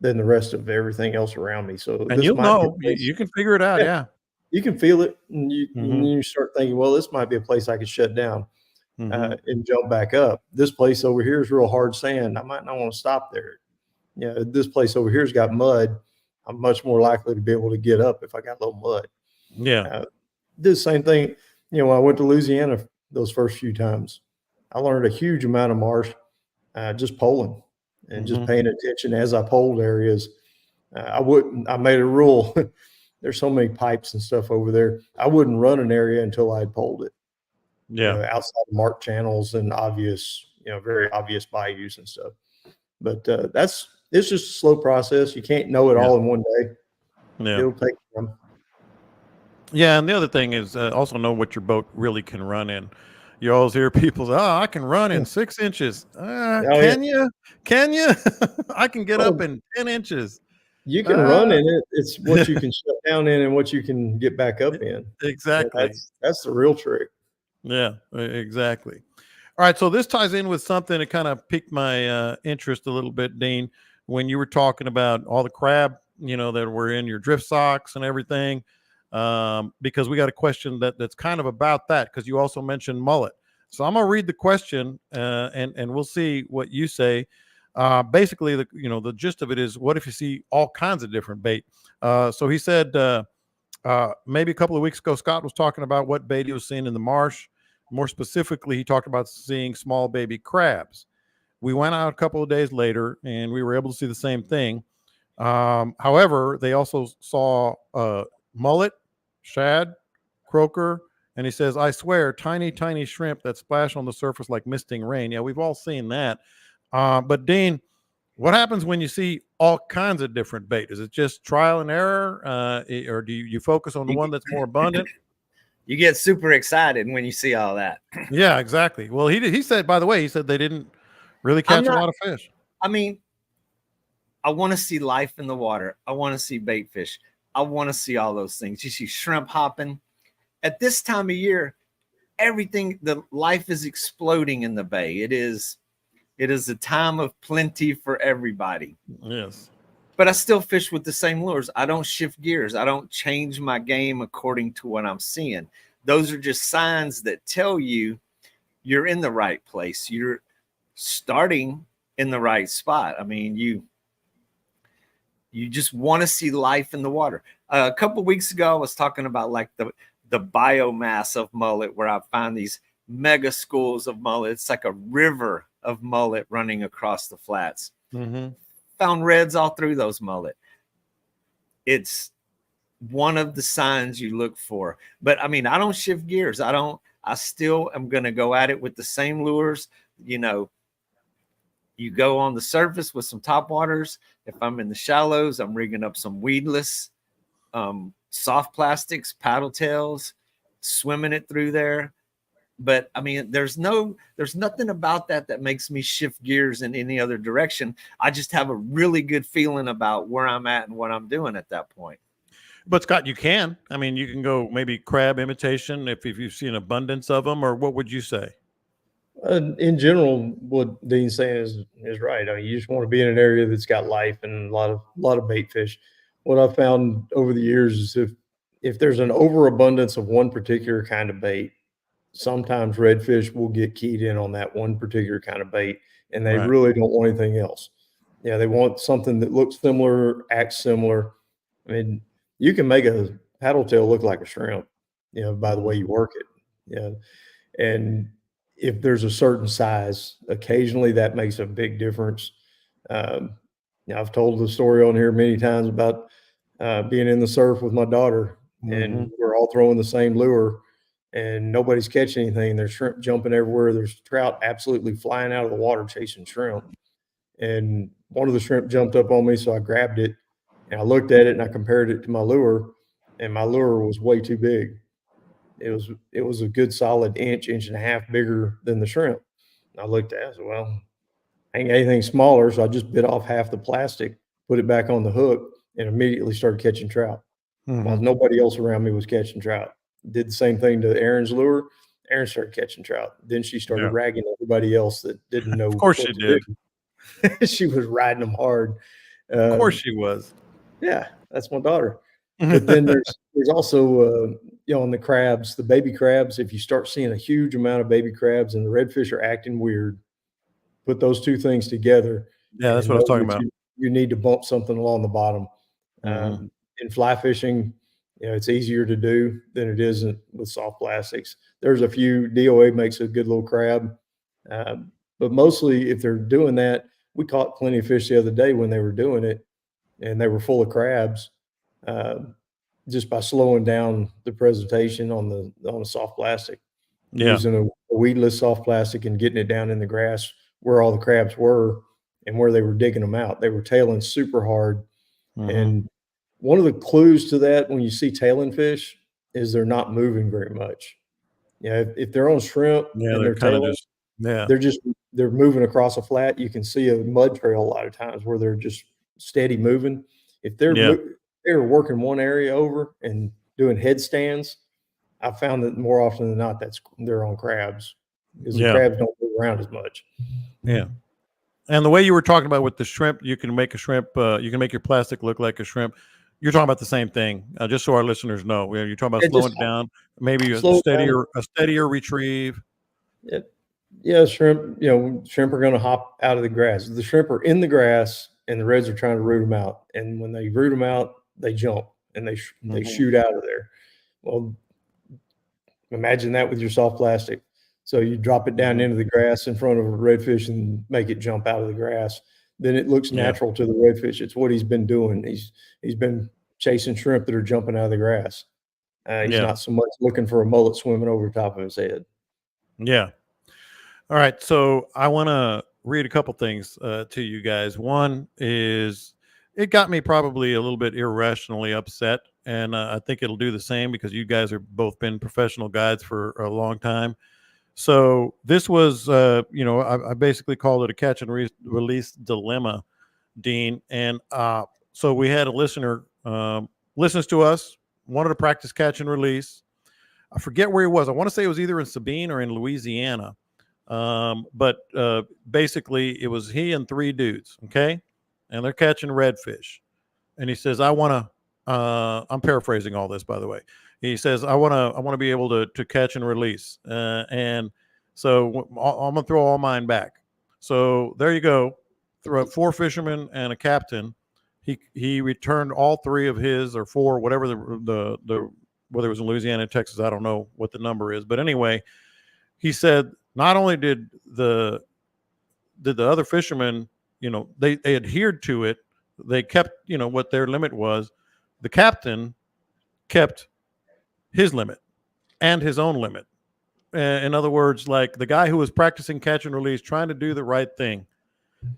than the rest of everything else around me. So and you'll know, you can figure it out. Yeah. You can feel it, and you start thinking, well, this might be a place I could shut down and jump back up. This place over here is real hard sand. I might not want to stop there. This place over here's got mud. I'm much more likely to be able to get up if I got a little mud. Yeah. Did the same thing. When I went to Louisiana those first few times, I learned a huge amount of marsh just poling and just paying attention as I poled areas. I made a rule. There's so many pipes and stuff over there. I wouldn't run an area until I had poled it. Yeah. Outside of marked channels and obvious, very obvious bayous and stuff. But it's just a slow process. You can't know it all in one day. Yeah. It'll take time. Yeah. And the other thing is also know what your boat really can run in. You always hear people say, I can run in 6 inches. Can you? I can get up in 10 inches. You can run in it. It's what you can shut down in and what you can get back up in. Exactly. That's the real trick. Yeah, exactly. All right. So this ties in with something that kind of piqued my interest a little bit, Dean, when you were talking about all the crab, that were in your drift socks and everything. Because we got a question that's kind of about that, because you also mentioned mullet. So I'm going to read the question and we'll see what you say. Basically, the gist of it is, what if you see all kinds of different bait? So he said maybe a couple of weeks ago, Scott was talking about what bait he was seeing in the marsh. More specifically, he talked about seeing small baby crabs. We went out a couple of days later and we were able to see the same thing. However, they also saw mullet, shad, croaker, and he says, I swear, tiny, tiny shrimp that splash on the surface like misting rain. Yeah, we've all seen that. But Dean, what happens when you see all kinds of different bait? Is it just trial and error, or do you focus on the one that's more abundant? You get super excited when you see all that. Yeah, exactly. Well, he said, by the way, he said they didn't really catch a lot of fish. I mean, I want to see life in the water. I want to see bait fish. I want to see all those things. You see shrimp hopping. At this time of year, the life is exploding in the bay. It is a time of plenty for everybody. Yes. But I still fish with the same lures. I don't shift gears. I don't change my game according to what I'm seeing. Those are just signs that tell you you're in the right place. You're starting in the right spot. I mean, you just want to see life in the water. A couple of weeks ago, I was talking about like the biomass of mullet, where I find these mega schools of mullet. It's like a river of mullet running across the flats. Mm-hmm. Found reds all through those mullet. It's one of the signs you look for. But I mean, I don't shift gears. I still am going to go at it with the same lures. You go on the surface with some top waters. If I'm in the shallows, I'm rigging up some weedless, soft plastics, paddle tails, swimming it through there. But I mean, there's nothing about that makes me shift gears in any other direction. I just have a really good feeling about where I'm at and what I'm doing at that point. But Scott, you can go maybe crab imitation if you see an abundance of them, or what would you say? In general, what Dean's saying is right. I mean, you just want to be in an area that's got life and a lot of bait fish. What I've found over the years is if there's an overabundance of one particular kind of bait, sometimes redfish will get keyed in on that one particular kind of bait, and they really don't want anything else. Yeah, they want something that looks similar, acts similar. I mean, you can make a paddle tail look like a shrimp, by the way you work it. Yeah, and if there's a certain size, occasionally that makes a big difference. I've told the story on here many times about being in the surf with my daughter, and we're all throwing the same lure, and nobody's catching anything. There's shrimp jumping everywhere. There's trout absolutely flying out of the water chasing shrimp. And one of the shrimp jumped up on me, so I grabbed it, and I looked at it, and I compared it to my lure, and my lure was way too big. It was a good solid inch and a half bigger than the shrimp. And I looked at it, I said, well, I ain't got anything smaller, so I just bit off half the plastic, put it back on the hook, and immediately started catching trout. While nobody else around me was catching trout. Did the same thing to Erin's lure. Erin started catching trout. Then she started ragging everybody else that didn't know. Of course she did. She was riding them hard. Of course she was. Yeah, that's my daughter. But then there's also on the crabs, the baby crabs. If you start seeing a huge amount of baby crabs and the redfish are acting weird, put those two things together. Yeah, that's what I was talking about. You need to bump something along the bottom. In fly fishing, it's easier to do than it is with soft plastics. There's a few. DOA makes a good little crab, but mostly if they're doing that, we caught plenty of fish the other day when they were doing it, and they were full of crabs. Just by slowing down the presentation on the soft plastic, using a weedless soft plastic and getting it down in the grass where all the crabs were and where they were digging them out. They were tailing super hard. And one of the clues to that when you see tailing fish is they're not moving very much. If they're on shrimp and they're kind of they're moving across a flat, you can see a mud trail a lot of times where they're just steady moving. If they're Yeah. they're working one area over and doing headstands, I found that more often than not, they're on crabs because the Yeah. crabs don't move around as much. Yeah. And the way you were talking about with the shrimp, you can make a shrimp, you can make your plastic look like a shrimp. You're talking about the same thing, just so our listeners know. You're talking about slowing it down, maybe a slow it down. steadier retrieve. Yeah, shrimp. Shrimp are going to hop out of the grass. The shrimp are in the grass, and the reds are trying to root them out. And when they root them out, they jump and they shoot out of there. Well, imagine that with your soft plastic. So you drop it down into the grass in front of a redfish and make it jump out of the grass. Then it looks natural to the redfish. It's what he's been doing. He's been chasing shrimp that are jumping out of the grass. He's not so much looking for a mullet swimming over the top of his head. Yeah. All right. So I want to read a couple things to you guys. One is, it got me probably a little bit irrationally upset. And I think it'll do the same because you guys have both been professional guides for a long time. So this was, I basically called it a catch and release dilemma, Dean. And so we had a listener listens to us, wanted to practice catch and release. I forget where he was. I want to say it was either in Sabine or in Louisiana. But basically it was he and 3 dudes. Okay. And they're catching redfish. And he says, I want to, I'm paraphrasing all this, by the way. He says, I want to be able to catch and release. And so I'm going to throw all mine back. So there you go. Throw 4 fishermen and a captain. He returned all 3 of his, or 4, whatever the whether it was in Louisiana, Texas, I don't know what the number is. But anyway, he said, not only did the other fishermen, they adhered to it, they kept, what their limit was. The captain kept his limit and his own limit. In other words, like the guy who was practicing catch and release, trying to do the right thing,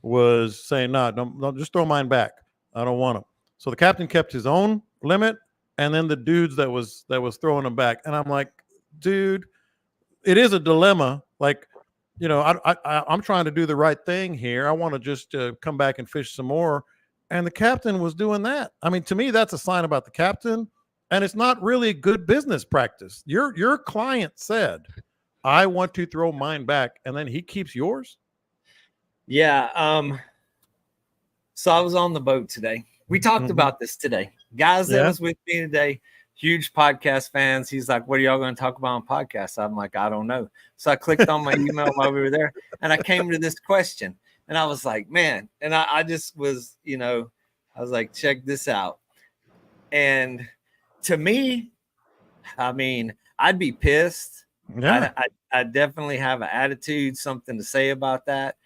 was saying, no, don't just throw mine back. I don't want them. So the captain kept his own limit, and then the dudes that was throwing them back. And I'm like, dude, it is a dilemma. Like, I'm trying to do the right thing here. I want to just come back and fish some more. And the captain was doing that. I mean, to me, that's a sign about the captain. And it's not really good business practice. Your client said, I want to throw mine back, and then he keeps yours. Yeah. So I was on the boat today. We talked about this today. Guys that was with me today, huge podcast fans. He's like, what are y'all going to talk about on podcasts? I'm like, I don't know. So I clicked on my email while we were there, and I came to this question. And I was like, man, and I just was, I was like, check this out. And to me, I mean, I'd be pissed. Yeah. I definitely have an attitude, something to say about that.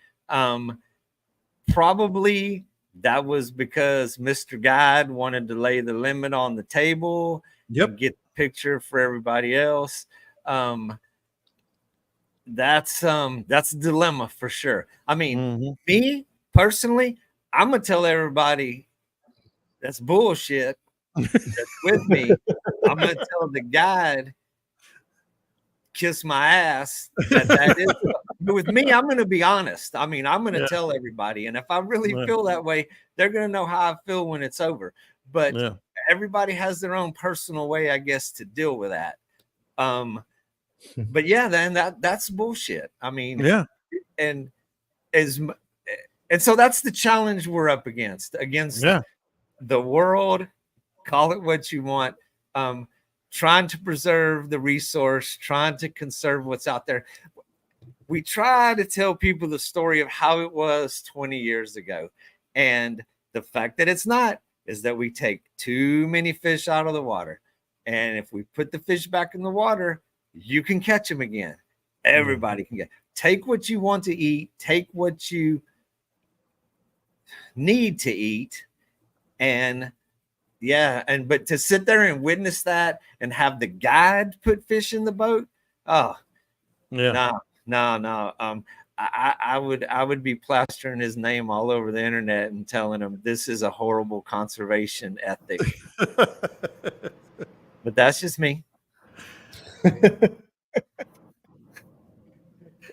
Probably that was because Mr. Guide wanted to lay the limit on the table. Yep. Get the picture for everybody else. That's a dilemma for sure. I mean, me personally, I'm gonna tell everybody that's bullshit. That's with me. I'm gonna tell the guide, kiss my ass. That is. But with me, I'm gonna be honest. I mean, I'm gonna tell everybody, and if I really feel that way, they're gonna know how I feel when it's over. But everybody has their own personal way, I guess, to deal with that. But yeah, then that's bullshit. I mean, and so that's the challenge we're up against the world. Call it what you want. Trying to preserve the resource, trying to conserve what's out there. We try to tell people the story of how it was 20 years ago. And the fact that it's not is that we take too many fish out of the water. And if we put the fish back in the water, you can catch them again. Everybody can take what you want to eat, take what you need to eat. And but to sit there and witness that and have the guide put fish in the boat. Oh, no. I would be plastering his name all over the internet and telling him this is a horrible conservation ethic. But that's just me.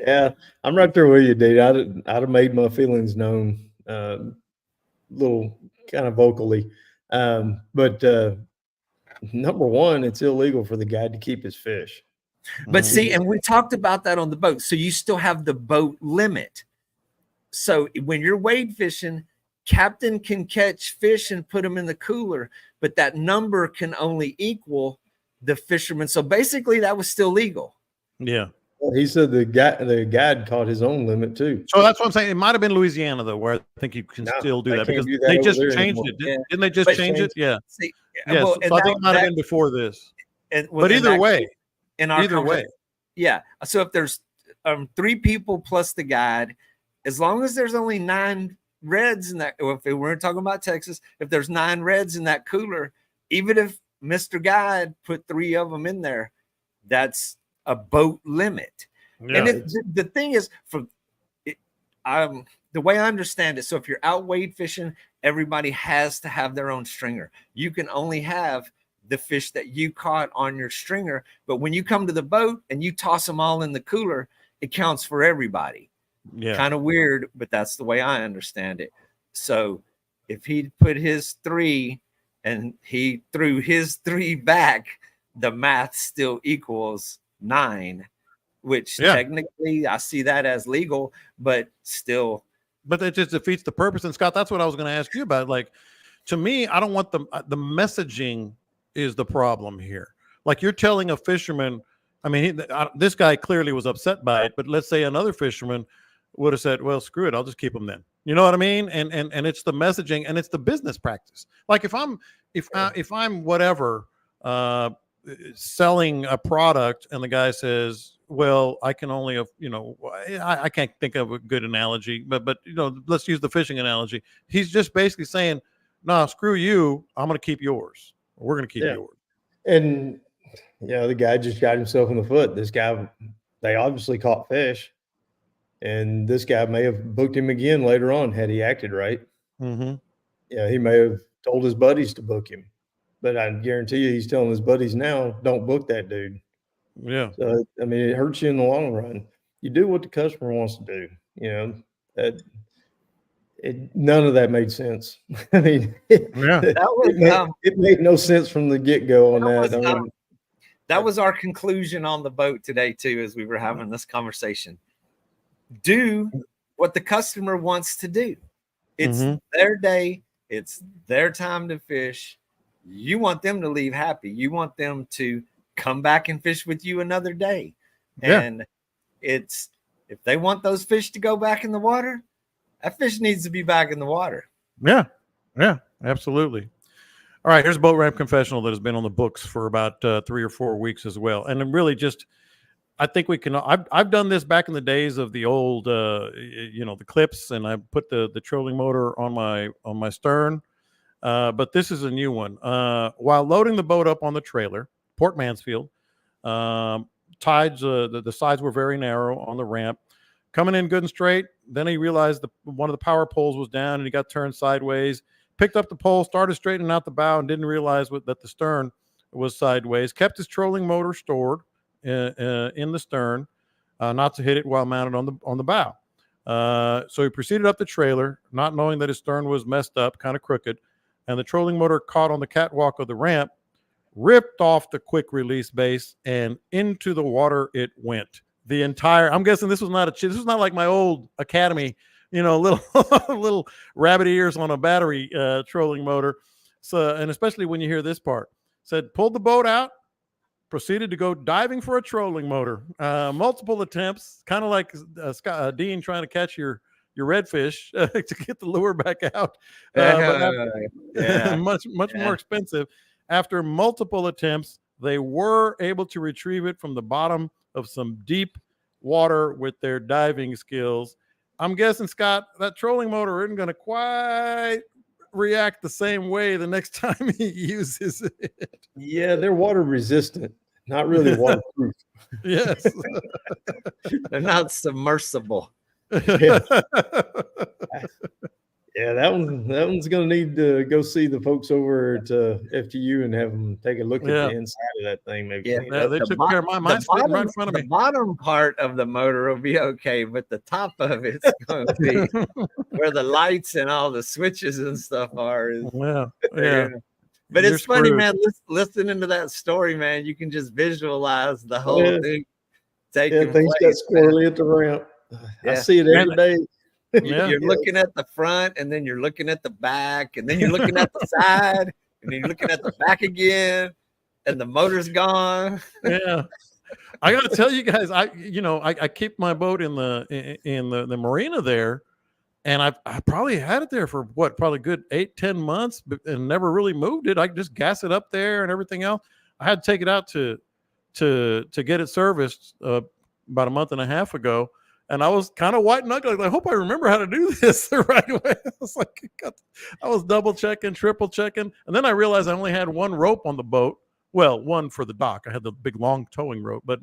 Yeah, I'm right there with you, dude. I'd have made my feelings known, little kind of vocally. But number one, it's illegal for the guide to keep his fish. But see, and we talked about that on the boat. So you still have the boat limit. So when you're wade fishing, captain can catch fish and put them in the cooler, but that number can only equal the fisherman. So basically that was still legal. Yeah. Well, he said the guide caught his own limit too. So that's what I'm saying. It might have been Louisiana though, where I think you can still do that because they just changed it. Didn't they just change it? Yeah. See, yes. well, so I think it might have been before this. But either way, yeah. So if there's 3 people plus the guide, as long as there's only 9 reds in that, or if we're talking about Texas, if there's 9 reds in that cooler, even if Mr. Guide put 3 of them in there, that's a boat limit. Yeah. And the thing is, the way I understand it, so if you're out wade fishing, everybody has to have their own stringer. You can only have the fish that you caught on your stringer, but when you come to the boat and you toss them all in the cooler, it counts for everybody. Yeah, kind of weird, but that's the way I understand it. So if he put his 3 and he threw his 3 back, the math still equals 9, which technically I see that as legal, but still. But that just defeats the purpose. And Scott, that's what I was going to ask you about. Like, to me, I don't want the messaging is the problem here. Like, you're telling a fisherman, I mean, this guy clearly was upset by it, but let's say another fisherman would have said, well, screw it, I'll just keep them then. You know what I mean? And it's the messaging and it's the business practice. Like if I'm whatever, selling a product and the guy says, well, I can only, I can't think of a good analogy, but let's use the fishing analogy. He's just basically saying, no, screw you. I'm going to keep yours. We're going to keep yours. And, the guy just got himself in the foot. This guy, they obviously caught fish, and this guy may have booked him again later on had he acted right. Mm-hmm. Yeah, he may have told his buddies to book him, but I guarantee you he's telling his buddies now, don't book that dude. Yeah. So, I mean, it hurts you in the long run. You do what the customer wants to do. None of that made sense. I mean, it made no sense from the get-go on that. That was our conclusion on the boat today, too, as we were having this conversation. Do what the customer wants to do. It's their day. It's their time to fish. You want them to leave happy. You want them to come back and fish with you another day. And if they want those fish to go back in the water, that fish needs to be back in the water. Yeah. Yeah, absolutely. All right, here's a boat ramp confessional that has been on the books for about 3 or 4 weeks as well. And really just, I think we can, I've done this back in the days of the old, the clips, and I put the trolling motor on my stern. But this is a new one. While loading the boat up on the trailer, Port Mansfield, tides, the sides were very narrow on the ramp, coming in good and straight. Then he realized one of the power poles was down and he got turned sideways. Picked up the pole, started straightening out the bow, and didn't realize that the stern was sideways. Kept his trolling motor stored in the stern, not to hit it while mounted on the bow. So he proceeded up the trailer, not knowing that his stern was messed up, kind of crooked, and the trolling motor caught on the catwalk of the ramp, ripped off the quick release base, and into the water it went. The entire, I'm guessing this was not like my old Academy, little rabbit ears on a battery trolling motor. So, and especially when you hear this part, said, pulled the boat out, proceeded to go diving for a trolling motor. Multiple attempts, kind of like Dean trying to catch your redfish to get the lure back out. Much more expensive. After multiple attempts, they were able to retrieve it from the bottom of some deep water with their diving skills. I'm guessing, Scott, that trolling motor isn't going to quite react the same way the next time he uses it. Yeah, they're water resistant, not really waterproof. Yes. They're not submersible. Yeah. Yeah, that one's gonna need to go see the folks over at FTU and have them take a look at Yeah. the inside of that thing. Maybe Yeah, clean it Yeah, up. they took care of mine. Mine's sitting right in front of the me. bottom part of the motor will be okay, but the top of it's going to be where the lights and all the switches and stuff are. Yeah, yeah. But You're it's funny, screwed. man. Listening to that story, man, you can just visualize the whole Yeah. thing Yeah, taking things got place. Man. squirrely at the ramp. I Yeah. see it every day. Yeah. You're looking at the front, and then you're looking at the back, and then you're looking at the side, and then you're looking at the back again, and the motor's gone. Yeah. I got to tell you guys, I keep my boat in the marina there, and I probably had it there for probably good 8-10 months, and never really moved it. I just gas it up there and everything else. I had to take it out to get it serviced about a month and a half ago, and I was kind of white knuckling. I hope I remember how to do this the right way. I was double checking, triple checking, and then I realized I only had one rope on the boat. Well, one for the dock. I had the big long towing rope, but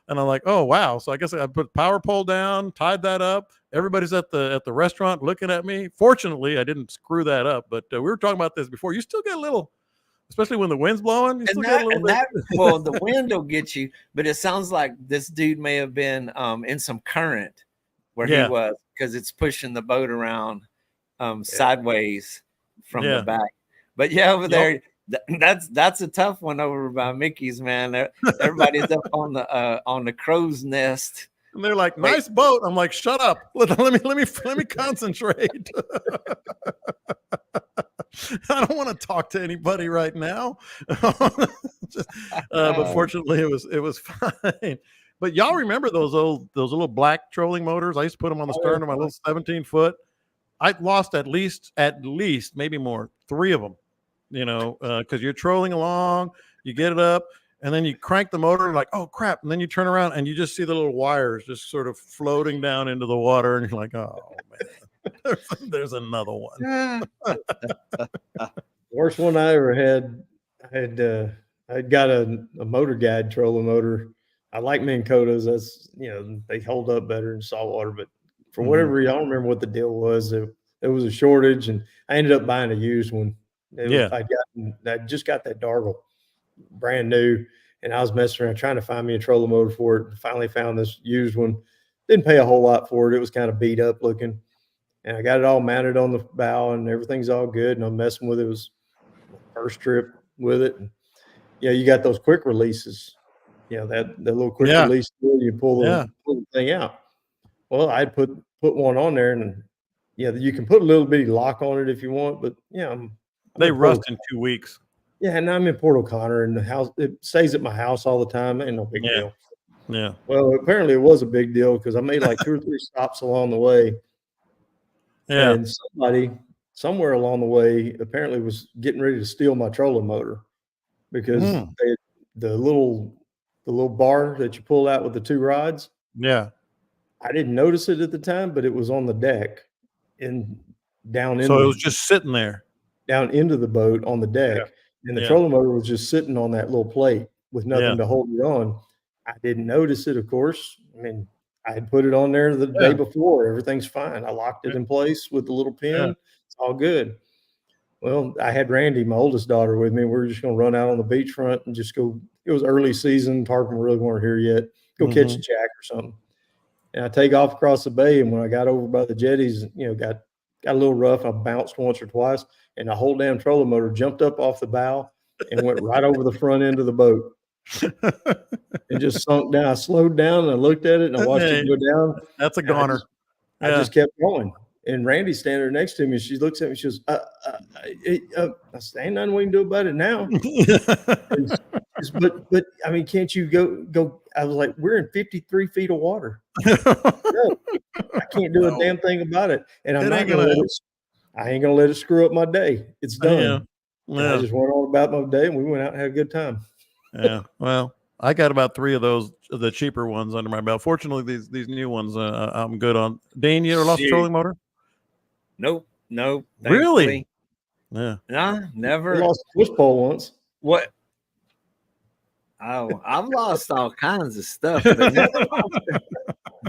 and I'm like, oh wow. So I guess I put power pole down, tied that up. Everybody's at the restaurant looking at me. Fortunately, I didn't screw that up. But we were talking about this before. You still get a little, especially when the wind's blowing. You still get a little bit. Well, the wind will get you, but it sounds like this dude may have been in some current where he was, because it's pushing the boat around sideways from the back. But yeah, over there. That's a tough one over by Mickey's, man. Everybody's up on the crow's nest, and they're like, "Nice boat." I'm like, "Shut up! Let me concentrate." I don't want to talk to anybody right now. But fortunately, it was fine. But y'all remember those little black trolling motors? I used to put them on the stern of my little 17-foot. I lost at least maybe more 3 of them. Because you're trolling along, you get it up, and then you crank the motor, and like, oh crap, and then you turn around and you just see the little wires just sort of floating down into the water, and you're like, oh man, there's another one. Worst one I ever had. I'd got a motor guide trolling motor. I like Minn Kotas. That's they hold up better in saltwater, but for whatever reason, I don't remember what the deal was. There was a shortage, and I ended up buying a used one. I just got that Dargle brand new, and I was messing around trying to find me a trolling motor for it. Finally found this used one. Didn't pay a whole lot for it. It was kind of beat up looking, and I got it all mounted on the bow, and everything's all good. And I'm messing with it. It was my first trip with it. And, you got those quick releases. That little quick release, you pull the thing out. Well, I'd put one on there, and you can put a little bitty lock on it if you want, but they rust in 2 weeks. Yeah, and I'm in Port O'Connor, and the house, it stays at my house all the time. Ain't no big deal. Yeah. Well, apparently it was a big deal because I made like 2 or 3 stops along the way. Yeah. And somebody somewhere along the way apparently was getting ready to steal my trolling motor because the little bar that you pull out with the 2 rods. Yeah. I didn't notice it at the time, but it was on the deck down in. So it was just sitting there. Down into the boat on the deck, and the trolling motor was just sitting on that little plate with nothing to hold it on. I didn't notice it, of course. I mean, I had put it on there the day before. Everything's fine. I locked it in place with the little pin. Yeah. It's all good. Well, I had Randy, my oldest daughter, with me. We were just going to run out on the beachfront and just go. It was early season. Tarpon really weren't here yet. Go catch a jack or something. And I take off across the bay, and when I got over by the jetties, got a little rough. I bounced once or twice. And the whole damn trolling motor jumped up off the bow and went right over the front end of the boat and just sunk down. I slowed down and I looked at it and I watched it go down. That's a goner. I just kept going. And Randy's standing there next to me. She looks at me. She goes, I said, ain't nothing we can do about it now. but I mean, can't you go? I was like, we're in 53 feet of water. No, I can't do a damn thing about it. And I'm not going to I ain't gonna let it screw up my day. It's done. I just went on about my day, and we went out and had a good time. Yeah. Well, I got about 3 of those, the cheaper ones, under my belt. Fortunately, these new ones, I'm good on. Dean, you ever lost a trolling motor? Nope. Really? Yeah. No, never. I lost a push pole once. What? Oh, I've lost all kinds of stuff, but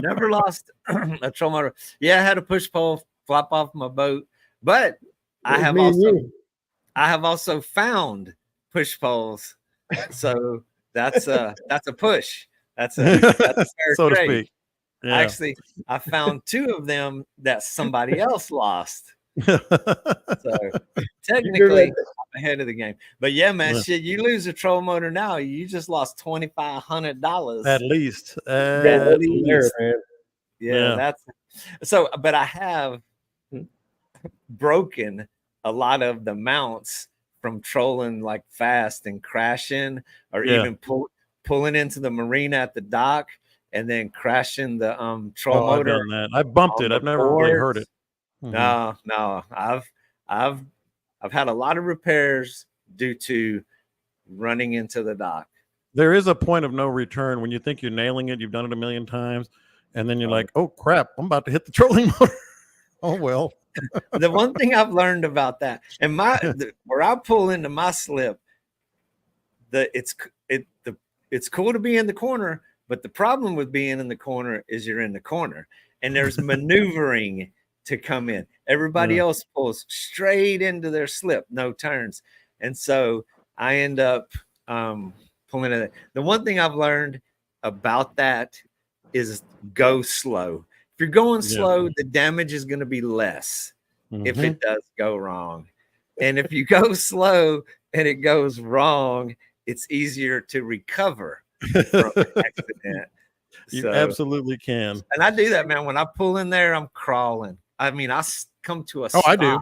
never lost a trolling motor. Yeah, I had a push pole flop off my boat. But I It's have me and also you. found push poles. So that's a push. That's a fair so to trade. speak. Yeah. Actually, I found 2 of them that somebody else lost. So technically, I'm ahead of the game. But yeah, man, Yeah. shit, you lose a troll motor now, you just lost $2,500 At least. There, man. Yeah, Yeah. that's so. But I have broken a lot of the mounts from trolling like fast and crashing, or Yeah. even pulling into the marina at the dock and then crashing the troll Oh, I've motor. done that. I bumped on it. the I've never really heard boards. it. Mhm. No, I've had a lot of repairs due to running into the dock. There is a point of no return when you think you're nailing it. You've done it a million times, and then you're like, "Oh crap! I'm about to hit the trolling motor." Oh well. The one thing I've learned about that, and where I pull into my slip, it's cool to be in the corner, but the problem with being in the corner is you're in the corner, and there's maneuvering to come in. Everybody else pulls straight into their slip, no turns, and so I end up pulling it. The one thing I've learned about that is go slow. If you're going slow, the damage is going to be less if it does go wrong. And if you go slow and it goes wrong, it's easier to recover from an accident. You absolutely can. And I do that, man. When I pull in there, I'm crawling. I mean, I come to a stop. I do.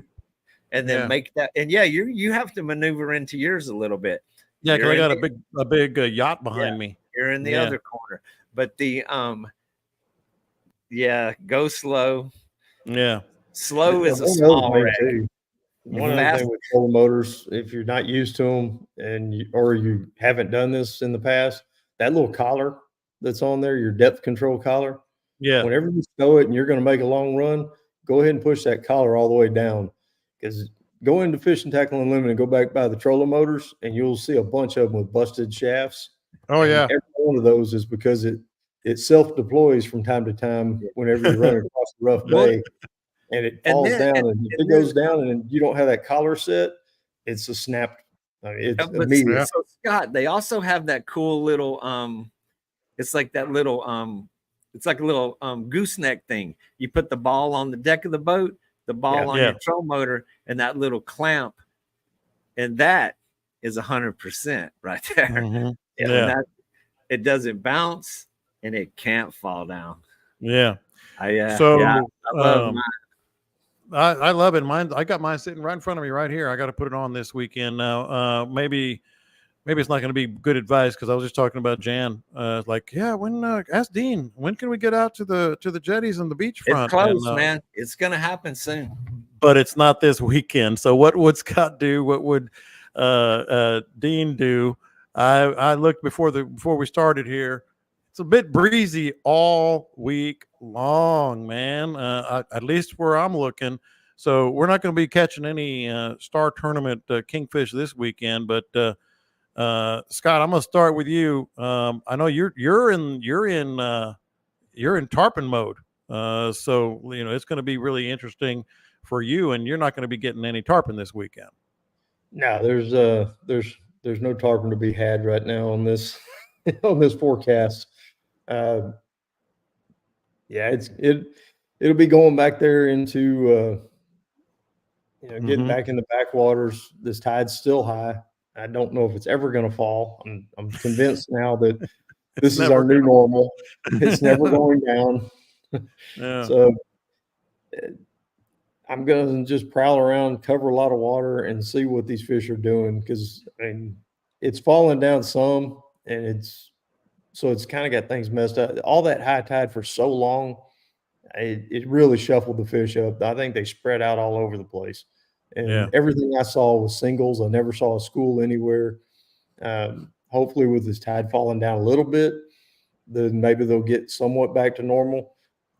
And then make that. And yeah, you have to maneuver into yours a little bit. Yeah, because I got a big yacht behind me. You're in the other corner. But the go slow. Yeah. Slow is a small wreck. One other thing with trolling motors, if you're not used to them or you haven't done this in the past, that little collar that's on there, your depth control collar. Yeah. Whenever you stow it and you're going to make a long run, go ahead and push that collar all the way down. Because go into Fishing Tackle Unlimited and go back by the trolling motors, and you'll see a bunch of them with busted shafts. Oh yeah. Every one of those is because it self deploys from time to time whenever you're running across the rough bay. And it falls down, and if it goes down and you don't have that collar set, it's a snap. I mean, it's immediate. So Scott, they also have that cool little it's like that little it's like a little gooseneck thing. You put the ball on the deck of the boat, the ball on your troll motor, and that little clamp, and that is 100% right there. It doesn't bounce and it can't fall down. Yeah. I love mine. I love it. Mine. I got mine sitting right in front of me right here. I got to put it on this weekend now. Maybe it's not going to be good advice because I was just talking about Jan. Ask Dean, when can we get out to the jetties and the beachfront? It's close, man. It's going to happen soon. But it's not this weekend. So what would Scott do? What would Dean do? I looked before we started here. It's a bit breezy all week long, man. At least where I'm looking. So we're not going to be catching any star tournament kingfish this weekend. But Scott, I'm going to start with you. I know you're in tarpon mode. So it's going to be really interesting for you, and you're not going to be getting any tarpon this weekend. No, there's no tarpon to be had right now on this forecast. It'll be going back there into getting back in the backwaters. This tide's still high. I don't know if it's ever going to fall. I'm convinced now that this is our new normal. It's never going down. Yeah. So I'm going to just prowl around, cover a lot of water, and see what these fish are doing, because it's falling down some, and it's kind of got things messed up. All that high tide for so long, it really shuffled the fish up. I think they spread out all over the place. And everything I saw was singles. I never saw a school anywhere. Hopefully with this tide falling down a little bit, then maybe they'll get somewhat back to normal.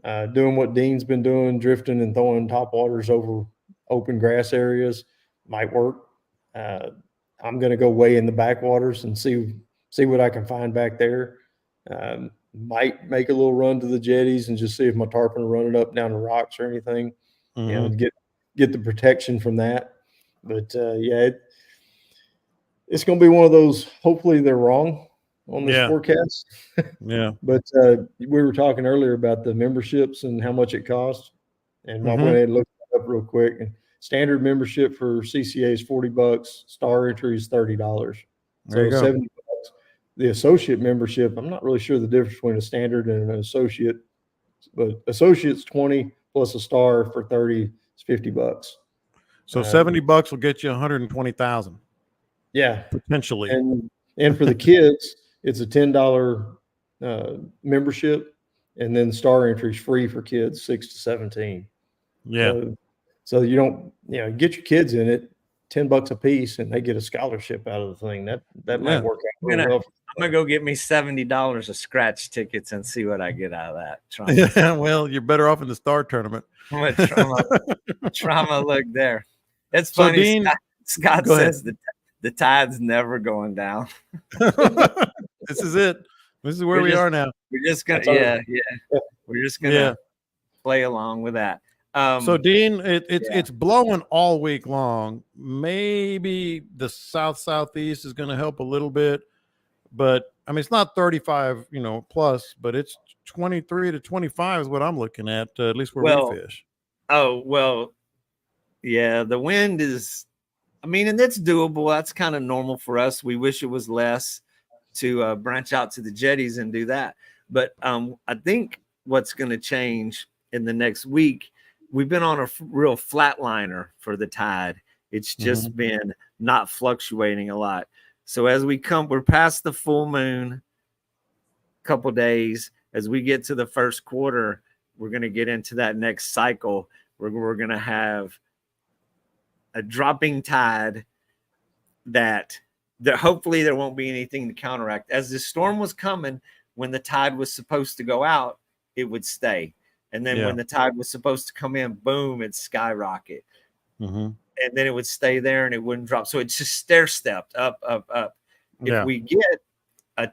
Doing what Dean's been doing, drifting and throwing top waters over open grass areas might work. I'm going to go way in the backwaters and see what I can find back there. Might make a little run to the jetties and just see if my tarpon are running up down the rocks or anything. get the protection from that. But yeah, it's going to be one of those. Hopefully, they're wrong on this forecast. Yeah. But we were talking earlier about the memberships and how much it costs, and I went ahead and looked it up real quick. And standard membership for CCA is $40. Star entry is $30. There you So go. $70. The associate membership, I'm not really sure the difference between a standard and an associate, but associate's 20 plus a star for 30 is $50. So $70 will get you 120,000. Yeah, potentially. And for the kids, it's a $10 membership, and then star entry is free for kids 6 to 17. Yeah. So you don't, get your kids in it, $10 a piece, and they get a scholarship out of the thing. That might work out really well. I'm gonna go get me $70 of scratch tickets and see what I get out of that. Yeah, well, you're better off in the star tournament. I'm gonna try my luck there. It's funny. So Dean, Scott says the tide's never going down. This is it. This is where we are now. We're just gonna, we're just gonna play along with that. So Dean, it's blowing all week long. Maybe the southeast is going to help a little bit, but I mean it's not 35, plus, but it's 23 to 25 is what I'm looking at least where we fish. Oh well, yeah. The wind is, and that's doable. That's kind of normal for us. We wish it was less to branch out to the jetties and do that. But I think what's going to change in the next week. We've been on a real flatliner for the tide. It's just been not fluctuating a lot. So as we're past the full moon, couple days, as we get to the first quarter, we're going to get into that next cycle where we're going to have a dropping tide that hopefully there won't be anything to counteract. As the storm was coming, when the tide was supposed to go out, it would stay. And then when the tide was supposed to come in, boom, it'd skyrocket. And then it would stay there and it wouldn't drop. So it's just stair-stepped up, up, up. If we get a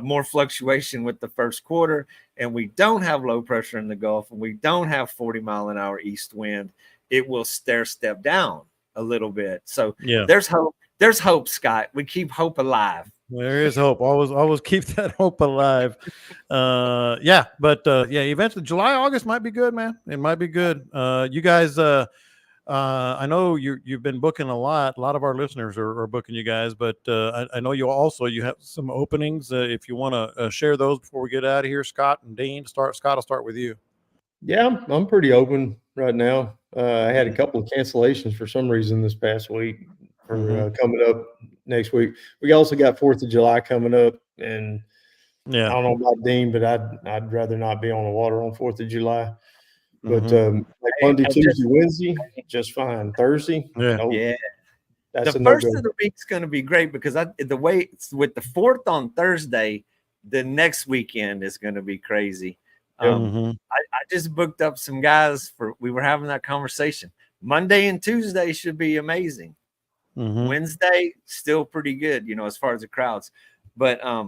more fluctuation with the first quarter and we don't have low pressure in the Gulf and we don't have 40-mile-an-hour east wind, it will stair-step down a little bit. So there's hope. There's hope, Scott. We keep hope alive. There is hope. Always keep that hope alive. Eventually July, August might be good, man. It might be good. You guys, I know you've been booking a lot. A lot of our listeners are booking you guys, but I know you have some openings. If you want to share those before we get out of here, Scott and Dean. Scott, I'll start with you. Yeah, I'm pretty open right now. I had a couple of cancellations for some reason this past week. For coming up next week. We also got 4th of July coming up, and I don't know about Dean, but I'd rather not be on the water on 4th of July. But Monday, Tuesday, Wednesday, just fine. Thursday, that's the first of the week's going to be great because the way it's with the 4th on Thursday, the next weekend is going to be crazy. I just booked up some guys we were having that conversation. Monday and Tuesday should be amazing. Wednesday still pretty good, as far as the crowds, but I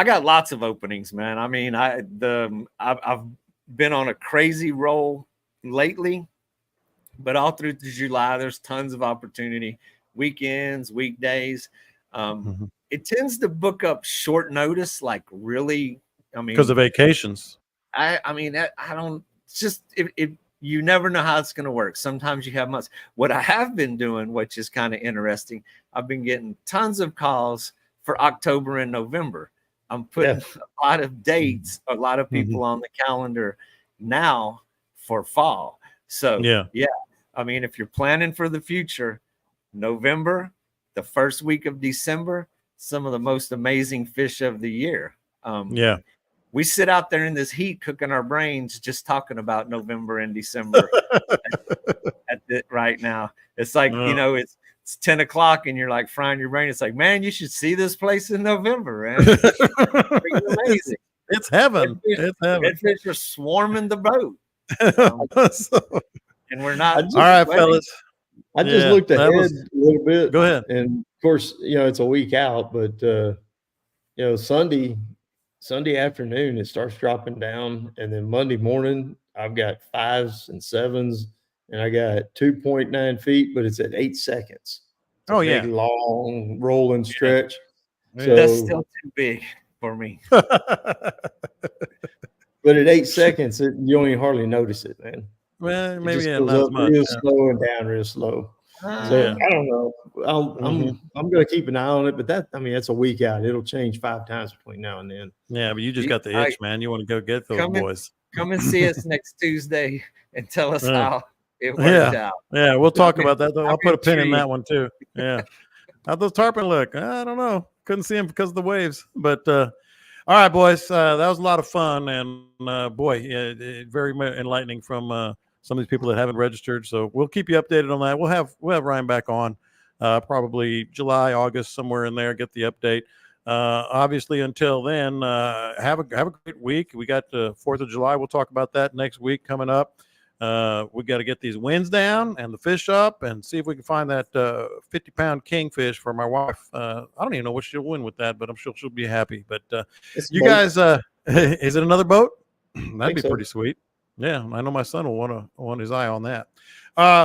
got lots of openings, man. I mean, I've been on a crazy roll lately, but all through July there's tons of opportunity, weekends, weekdays. It tends to book up short notice, like really. Because of vacations. I don't just if you never know how it's going to work. Sometimes you have months. What I have been doing, which is kind of interesting, I've been getting tons of calls for October and November. I'm putting a lot of dates, a lot of people on the calendar now for fall. So, if you're planning for the future, November, the first week of December, some of the most amazing fish of the year. We sit out there in this heat cooking our brains just talking about November and December right now. It's like, it's 10 o'clock and you're like frying your brain. It's like, man, you should see this place in November, man. It's amazing. It's heaven. It's heaven. Fish are swarming the boat. And we're not. All right, fellas. I just looked ahead a little bit. Go ahead. And of course, it's a week out, but Sunday afternoon, it starts dropping down. And then Monday morning, I've got 5s and 7s, and I got 2.9 feet, but it's at 8 seconds. It's a big, long rolling stretch. So That's still too big for me. but at 8 seconds, you don't even hardly notice it, man. Well, It maybe just yeah, goes not as up much. real Yeah. slow and down real slow. So Yeah. I don't know. I'm going to keep an eye on it, but that's a week out. It'll change 5 times between now and then. Yeah, but you just got the itch, man. You want to go get those boys. Come and see us next Tuesday and tell us how it worked out. Yeah, we'll talk about that though. I'll put a pin in that intrigued. one too. Yeah. How'd those tarpon look? I don't know. Couldn't see them because of the waves. But all right, boys. That was a lot of fun, and very enlightening from some of these people that haven't registered. So we'll keep you updated on that. We'll have Ryan back on probably July, August, somewhere in there. Get the update. Obviously, until then, have a great week. We got the 4th of July. We'll talk about that next week coming up. We got to get these winds down and the fish up and see if we can find that 50-pound kingfish for my wife. I don't even know what she'll win with that, but I'm sure she'll be happy. But you guys, is it another boat? That'd be pretty sweet. Yeah, I know my son will want his eye on that.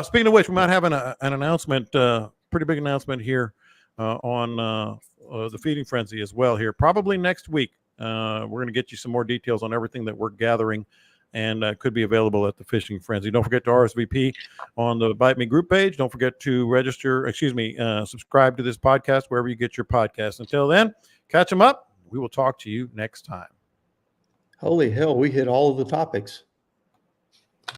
Speaking of which, we might have an announcement, pretty big announcement here on the feeding frenzy as well here. Probably next week. We're going to get you some more details on everything that we're gathering and could be available at the Fishing Frenzy. Don't forget to RSVP on the Bite Me group page. Don't forget to subscribe to this podcast wherever you get your podcast. Until then, catch them up. We will talk to you next time. Holy hell, we hit all of the topics.